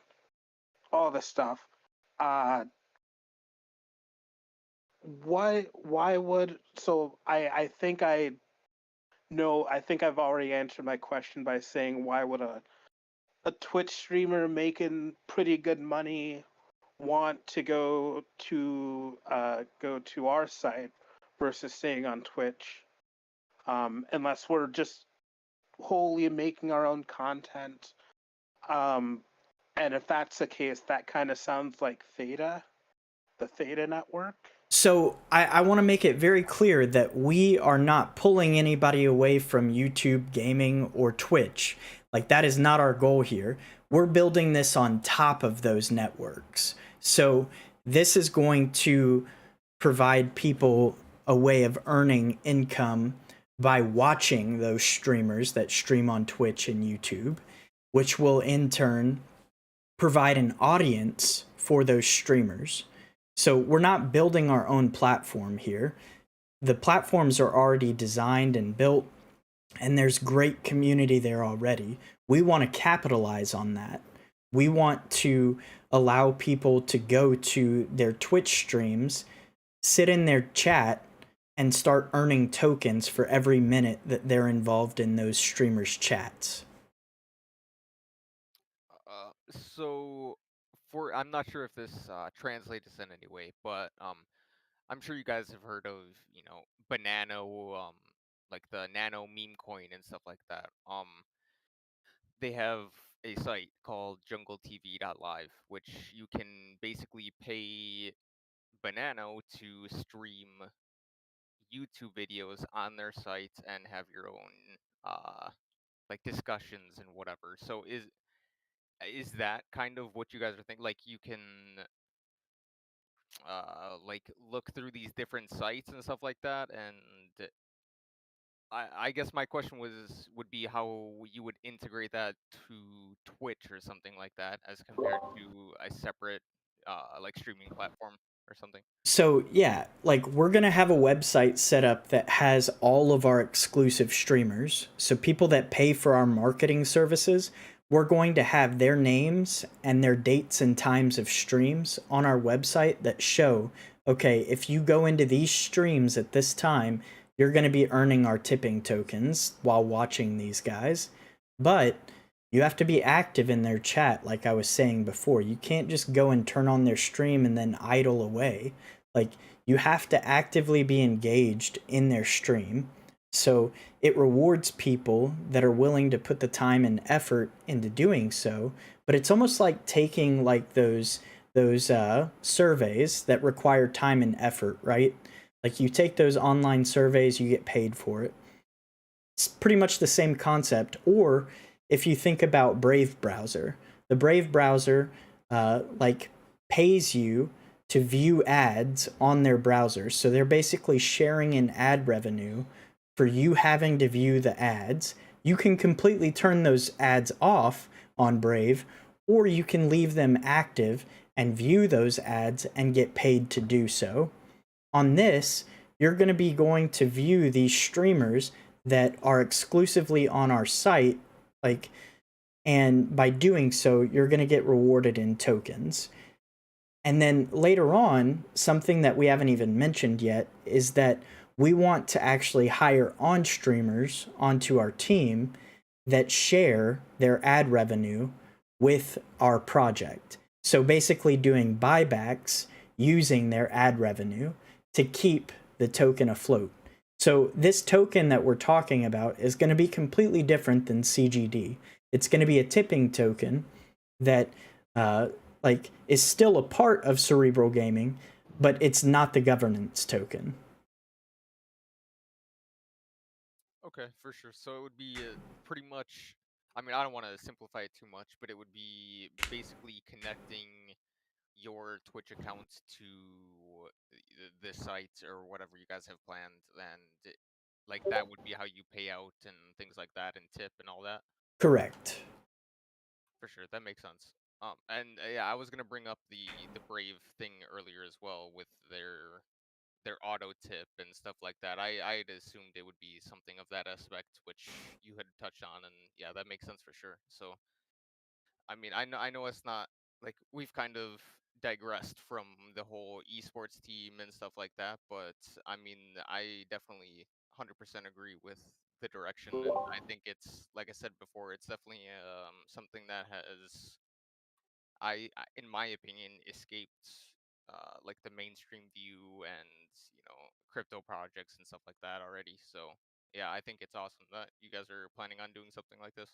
all this stuff. Uh, why would, so I think I think I've already answered my question by saying why would a Twitch streamer making pretty good money want to go to our site versus staying on Twitch, unless we're just wholly making our own content. And if that's the case, that kind of sounds like Theta, the Theta network. So I want to make it very clear that we are not pulling anybody away from YouTube gaming or Twitch. Like, that is not our goal here. We're building this on top of those networks. So this is going to provide people a way of earning income by watching those streamers that stream on Twitch and YouTube, which will in turn provide an audience for those streamers. So we're not building our own platform here. The platforms are already designed and built, and there's great community there already. We want to capitalize on that. We want to allow people to go to their Twitch streams, sit in their chat, and start earning tokens for every minute that they're involved in those streamers' chats. So I'm not sure if this translates in any way, but I'm sure you guys have heard of, Banano, like the Nano meme coin and stuff like that. They have a site called jungletv.live, which you can basically pay Banano to stream YouTube videos on their site and have your own like discussions and whatever. So is that kind of what you guys are thinking? Like, you can like look through these different sites and stuff like that, and I guess my question would be how you would integrate that to Twitch or something like that as compared to a separate like streaming platform or something. So yeah, like, we're going to have a website set up that has all of our exclusive streamers. So people that pay for our marketing services, we're going to have their names and their dates and times of streams on our website that show, okay, if you go into these streams at this time, you're going to be earning our tipping tokens while watching these guys. But you have to be active in their chat, like I was saying before. You can't just go and turn on their stream and then idle away. Like, you have to actively be engaged in their stream. So it rewards people that are willing to put the time and effort into doing so. But it's almost like taking, like, those surveys that require time and effort, right? Like, you take those online surveys, you get paid for it. It's pretty much the same concept. Or if you think about Brave browser, the Brave browser like pays you to view ads on their browsers. So they're basically sharing in ad revenue for you having to view the ads. You can completely turn those ads off on Brave, or you can leave them active and view those ads and get paid to do so. On this, you're going to be going to view these streamers that are exclusively on our site, like, and by doing so, you're going to get rewarded in tokens. And then later on, something that we haven't even mentioned yet is that we want to actually hire on streamers onto our team that share their ad revenue with our project. So basically doing buybacks using their ad revenue to keep the token afloat. So this token that we're talking about is going to be completely different than CGD. It's going to be a tipping token that is still a part of Cerebral Gaming, but it's not the governance token. Okay, for sure. So it would be pretty much. I mean, I don't want to simplify it too much, but it would be basically connecting your Twitch accounts to the site or whatever you guys have planned, and like that would be how you pay out and things like that, and tip and all that. Correct. For sure, that makes sense. And yeah, I was gonna bring up the Brave thing earlier as well with their auto tip and stuff like that. I'd assumed it would be something of that aspect, which you had touched on, and yeah, that makes sense for sure. So, I mean, I know it's not like we've kind of digressed from the whole esports team and stuff like that, but I mean, I definitely 100% agree with the direction, and I think it's like I said before, it's definitely something that has in my opinion, escaped like the mainstream view and crypto projects and stuff like that already. So yeah, I think it's awesome that you guys are planning on doing something like this.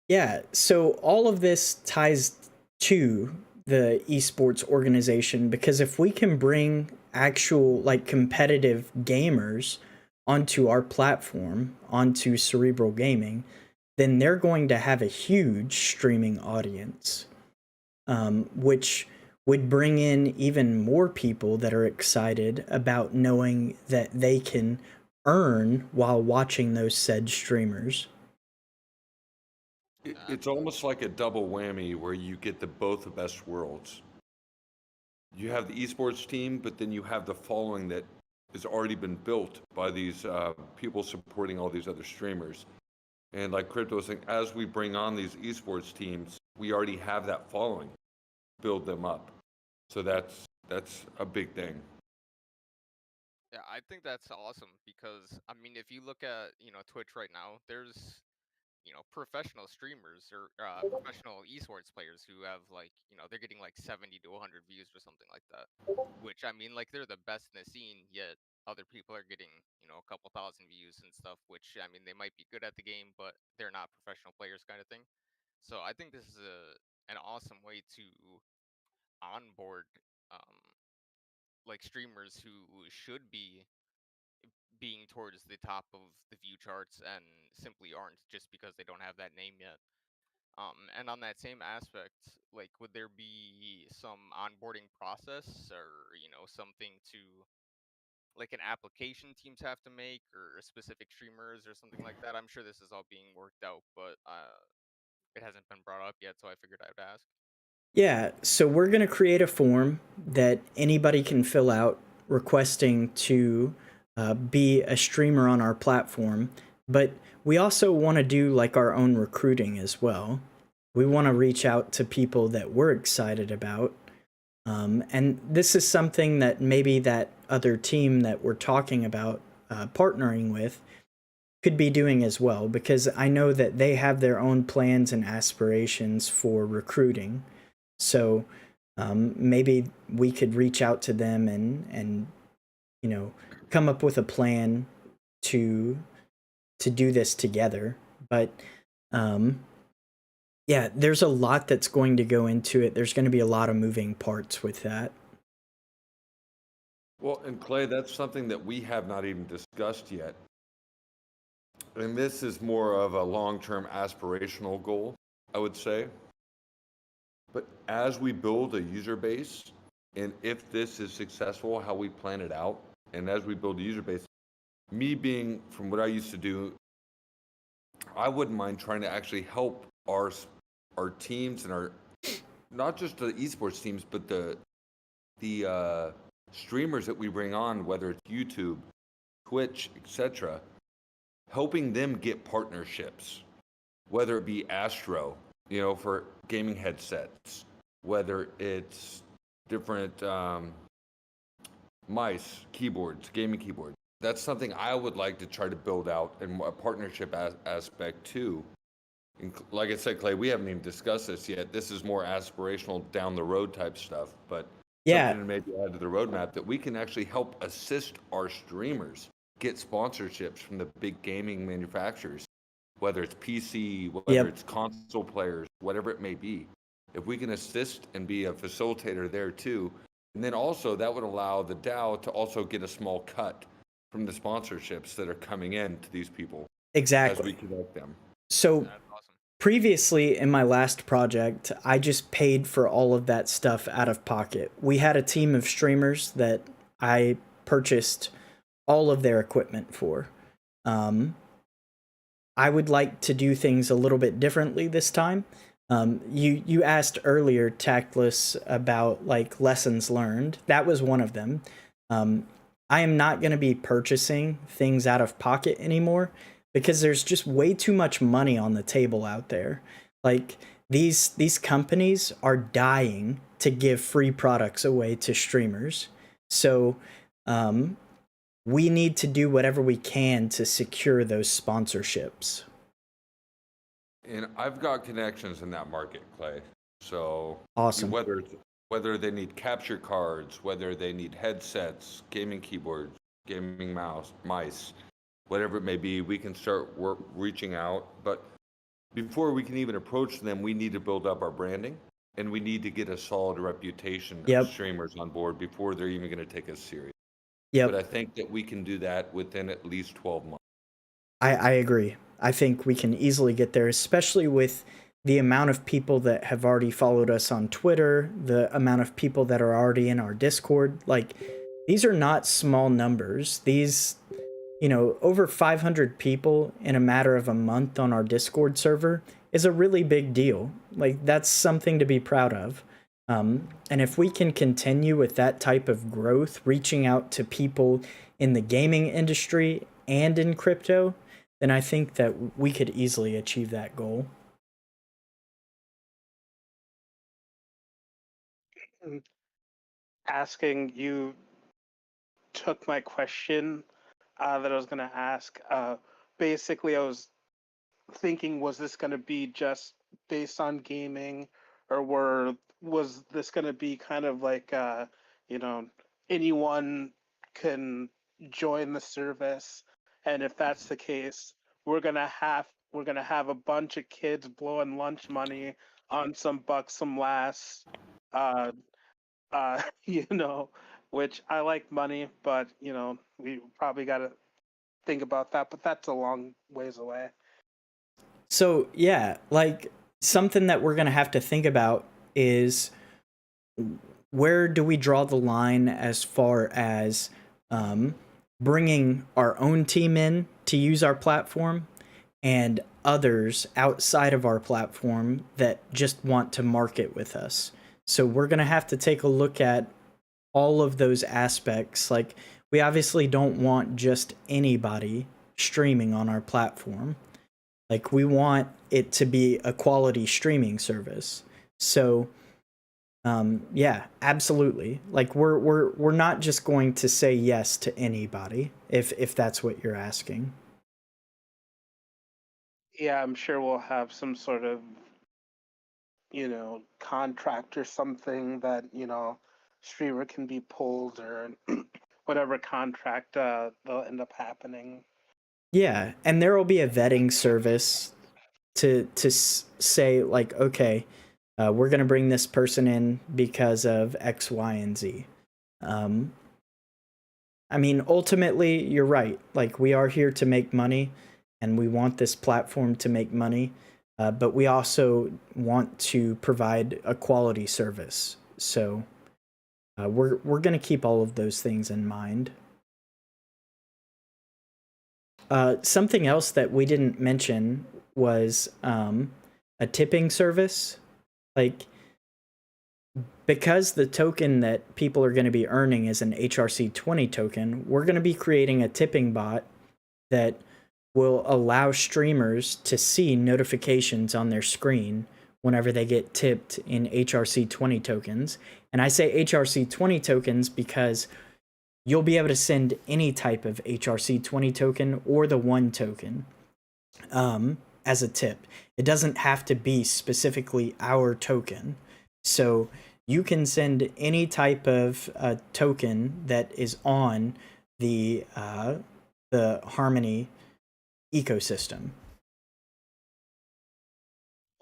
Yeah, so all of this ties to the esports organization, because if we can bring actual like competitive gamers onto our platform, onto Cerebral Gaming, then they're going to have a huge streaming audience, which would bring in even more people that are excited about knowing that they can earn while watching those said streamers. It's almost like a double whammy where you get both the best worlds. You have the esports team, but then you have the following that has already been built by these people supporting all these other streamers. And like Crypto was saying, as we bring on these esports teams, we already have that following, build them up. So that's a big thing. Yeah, I think that's awesome because I mean, if you look at Twitch right now, there's professional streamers or professional esports players who have like they're getting like 70 to 100 views or something like that, which I mean like they're the best in the scene, yet other people are getting a couple thousand views and stuff, which I mean they might be good at the game but they're not professional players kind of thing. So I think this is an awesome way to onboard um, like streamers who should be being towards the top of the view charts and simply aren't just because they don't have that name yet. And on that same aspect, like, would there be some onboarding process or something to like an application teams have to make or specific streamers or something like that? I'm sure this is all being worked out, but it hasn't been brought up yet, so I figured I would ask. Yeah, so we're going to create a form that anybody can fill out requesting to be a streamer on our platform. But we also want to do like our own recruiting as well. We want to reach out to people that we're excited about. And this is something that maybe that other team that we're talking about partnering with could be doing as well, because I know that they have their own plans and aspirations for recruiting. So maybe we could reach out to them and come up with a plan to do this together. But yeah, there's a lot that's going to go into it. There's going to be a lot of moving parts with that. Well, and Clay, that's something that we have not even discussed yet. And this is more of a long-term aspirational goal, I would say. But as we build a user base and if this is successful, how we plan it out, and as we build a user base, me being from what I used to do, I wouldn't mind trying to actually help our teams and our, not just the esports teams, but the streamers that we bring on, whether it's YouTube, Twitch, etc., helping them get partnerships, whether it be Astro, for gaming headsets, whether it's different mice, keyboards, gaming keyboards. That's something I would like to try to build out in a partnership aspect too. And like I said, Clay, we haven't even discussed this yet. This is more aspirational, down the road type stuff, but Yeah, something to maybe add to the roadmap that we can actually help assist our streamers get sponsorships from the big gaming manufacturers, whether it's PC, whether Yep. it's console players, whatever it may be. If we can assist and be a facilitator there too, and then also that would allow the DAO to also get a small cut from the sponsorships that are coming in to these people as we exactly. connect them. So That's awesome. previously in my last project, I just paid for all of that stuff out of pocket. We had a team of streamers that I purchased all of their equipment for. I would like to do things a little bit differently this time. You asked earlier, Tactless, about like lessons learned. That was one of them. I am not going to be purchasing things out of pocket anymore because there's just way too much money on the table out there. Like these companies are dying to give free products away to streamers. So we need to do whatever we can to secure those sponsorships. And I've got connections in that market, Clay. So Awesome. whether they need capture cards, whether they need headsets, gaming keyboards, gaming mice, whatever it may be, we can start reaching out. But before we can even approach them, we need to build up our branding, and we need to get a solid reputation Yep. of streamers on board before they're even going to take us serious. Yep. But I think that we can do that within at least 12 months. I agree. I think we can easily get there, especially with the amount of people that have already followed us on Twitter, the amount of people that are already in our Discord. Like, these are not small numbers. These, over 500 people in a matter of a month on our Discord server is a really big deal. Like, that's something to be proud of. And if we can continue with that type of growth, reaching out to people in the gaming industry and in crypto, then I think that we could easily achieve that goal. Asking you took my question that I was going to ask. Basically, I was thinking, was this going to be just based on gaming, or was this going to be kind of like, anyone can join the service, and if that's the case, we're gonna have a bunch of kids blowing lunch money on some bucks, some lasts, uh, which I like money, but we probably got to think about that. But that's a long ways away. So, yeah, like something that we're going to have to think about is where do we draw the line as far as bringing our own team in to use our platform and others outside of our platform that just want to market with us. So we're going to have to take a look at all of those aspects. Like, we obviously don't want just anybody streaming on our platform. Like, we want it to be a quality streaming service. So yeah, absolutely. Like, we're not just going to say yes to anybody if that's what you're asking. Yeah, I'm sure we'll have some sort of contract or something that streamer can be pulled, or whatever contract they'll end up happening. Yeah, and there will be a vetting service to say, like, okay, we're going to bring this person in because of X, Y, and Z. I mean, ultimately, you're right. Like, we are here to make money, and we want this platform to make money, but we also want to provide a quality service. So we're gonna keep all of those things in mind. Something else that we didn't mention was a tipping service. Like, because the token that people are going to be earning is an HRC20 token, we're going to be creating a tipping bot that will allow streamers to see notifications on their screen whenever they get tipped in HRC20 tokens. And I say HRC20 tokens because you'll be able to send any type of HRC20 token or the one token as a tip. It doesn't have to be specifically our token. So you can send any type of token that is on the Harmony ecosystem.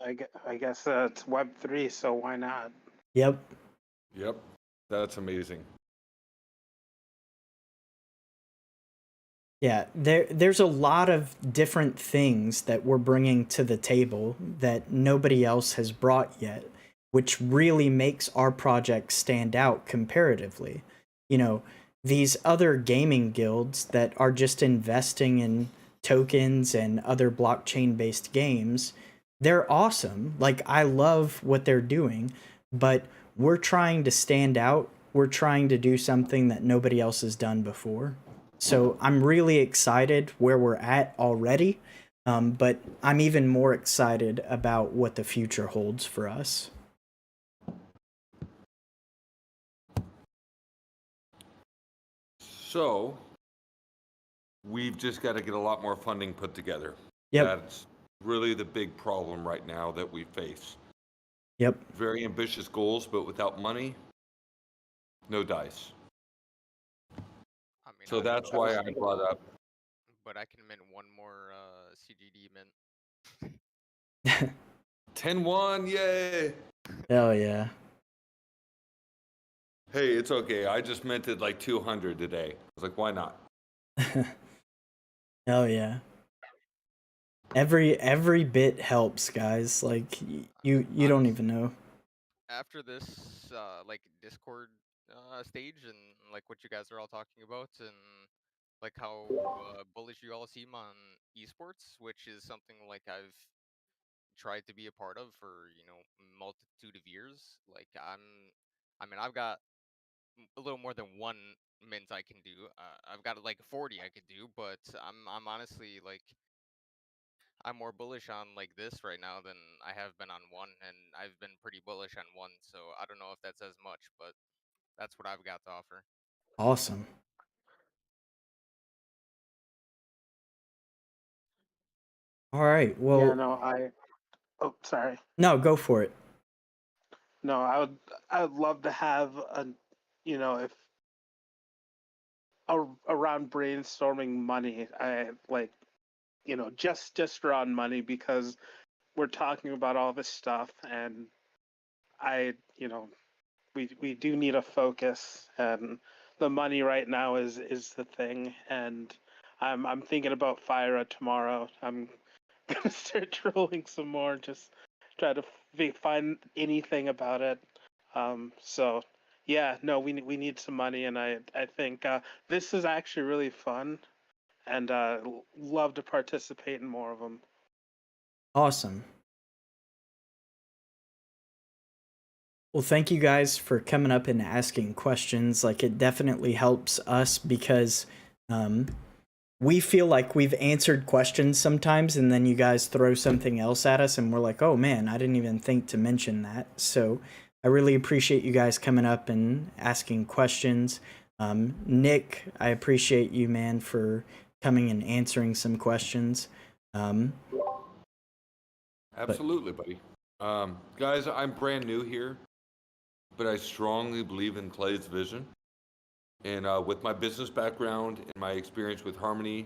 I guess it's Web3, so why not? Yep. Yep. That's amazing. Yeah, there's a lot of different things that we're bringing to the table that nobody else has brought yet, which really makes our project stand out comparatively. You know, these other gaming guilds that are just investing in tokens and other blockchain-based games, they're awesome. Like, I love what they're doing, but we're trying to stand out. We're trying to do something that nobody else has done before. So I'm really excited where we're at already, but I'm even more excited about what the future holds for us. So we've just got to get a lot more funding put together. Yep. That's really the big problem right now that we face. Yep. Very ambitious goals, but without money, no dice. I mean, So that's why I brought up. But I can mint one more CGD mint. 10-1, yay! Hell yeah. Hey, it's okay. I just minted like 200 today. I was like, why not? Hell yeah. Every bit helps, guys. Like, you don't even know. After this like Discord stage and like what you guys are all talking about and like how bullish you all seem on esports, which is something like I've tried to be a part of for, you know, multitude of years. Like I mean, I've got a little more than one mint I can do. I've got like 40 I could do, but I'm honestly like I'm more bullish on like this right now than I have been on one, and I've been pretty bullish on one. So I don't know if that says much, but that's what I've got to offer. Awesome. All right. Well, Yeah, no, oh, sorry. no, go for it. No, I would love to have a, you know, if around brainstorming money, I like, you know, just around money, because we're talking about all this stuff, and you know, we do need a focus, and the money right now is the thing, and I'm thinking about Fira tomorrow. I'm gonna start trolling some more, just try to find anything about it. So yeah, no, we need some money, and I think this is actually really fun, and love to participate in more of them. Awesome. Well, thank you guys for coming up and asking questions. Like, it definitely helps us because we feel like we've answered questions sometimes, and then you guys throw something else at us, and we're like, oh man, I didn't even think to mention that. So I really appreciate you guys coming up and asking questions. Nick, I appreciate you, man, for coming and answering some questions. Absolutely, buddy. Guys, I'm brand new here, but I strongly believe in Clay's vision. And with my business background and my experience with Harmony,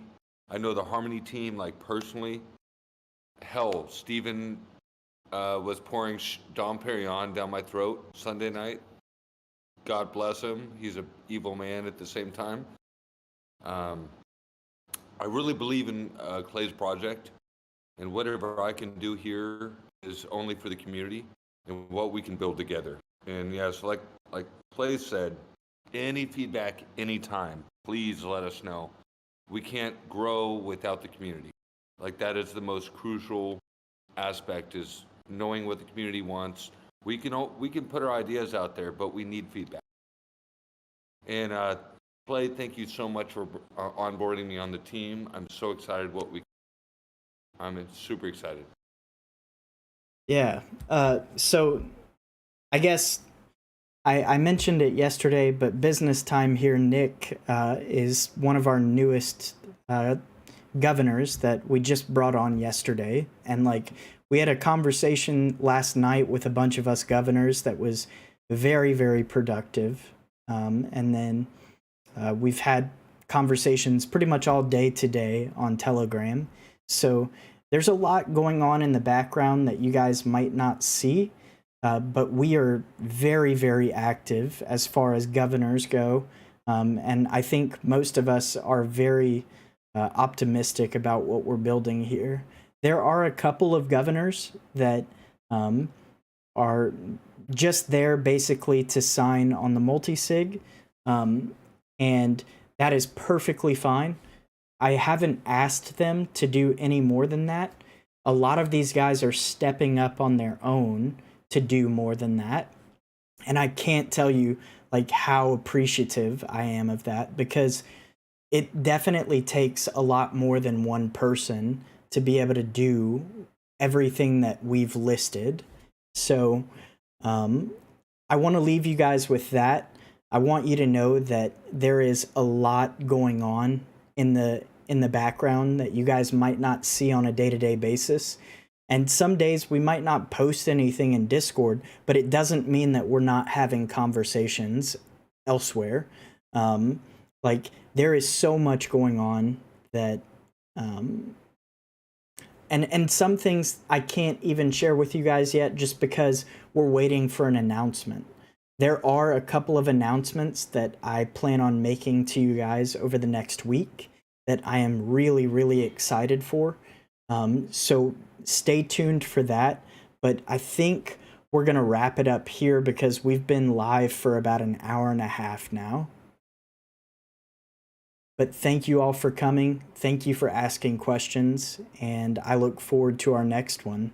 I know the Harmony team like personally. Hell, Steven was pouring Dom Perignon down my throat Sunday night. God bless him. He's an evil man at the same time. I really believe in Clay's project, and whatever I can do here is only for the community and what we can build together. And yeah, so like like Play said, any feedback, anytime, please let us know. We can't grow without the community. Like that is the most crucial aspect, is knowing what the community wants. We can put our ideas out there, but we need feedback. And Play, thank you so much for onboarding me on the team. I'm so excited I'm super excited. Yeah. So I guess I mentioned it yesterday, but Business Time here, Nick, is one of our newest governors that we just brought on yesterday. And like, we had a conversation last night with a bunch of us governors that was very, very productive. And then we've had conversations pretty much all day today on Telegram. So there's a lot going on in the background that you guys might not see, but we are very, very active as far as governors go. And I think most of us are very optimistic about what we're building here. There are a couple of governors that are just there basically to sign on the multi-sig, and that is perfectly fine. I haven't asked them to do any more than that. A lot of these guys are stepping up on their own to do more than that. And I can't tell you like how appreciative I am of that, because it definitely takes a lot more than one person to be able to do everything that we've listed. So I want to leave you guys with that. I want you to know that there is a lot going on in the background that you guys might not see on a day-to-day basis. And some days we might not post anything in Discord, but it doesn't mean that we're not having conversations elsewhere. Like, there is so much going on that and some things I can't even share with you guys yet, just because we're waiting for an announcement. There are a couple of announcements that I plan on making to you guys over the next week that I am really, really excited for. So stay tuned for that. But I think we're going to wrap it up here because we've been live for about an hour and a half now. But thank you all for coming. Thank you for asking questions. And I look forward to our next one.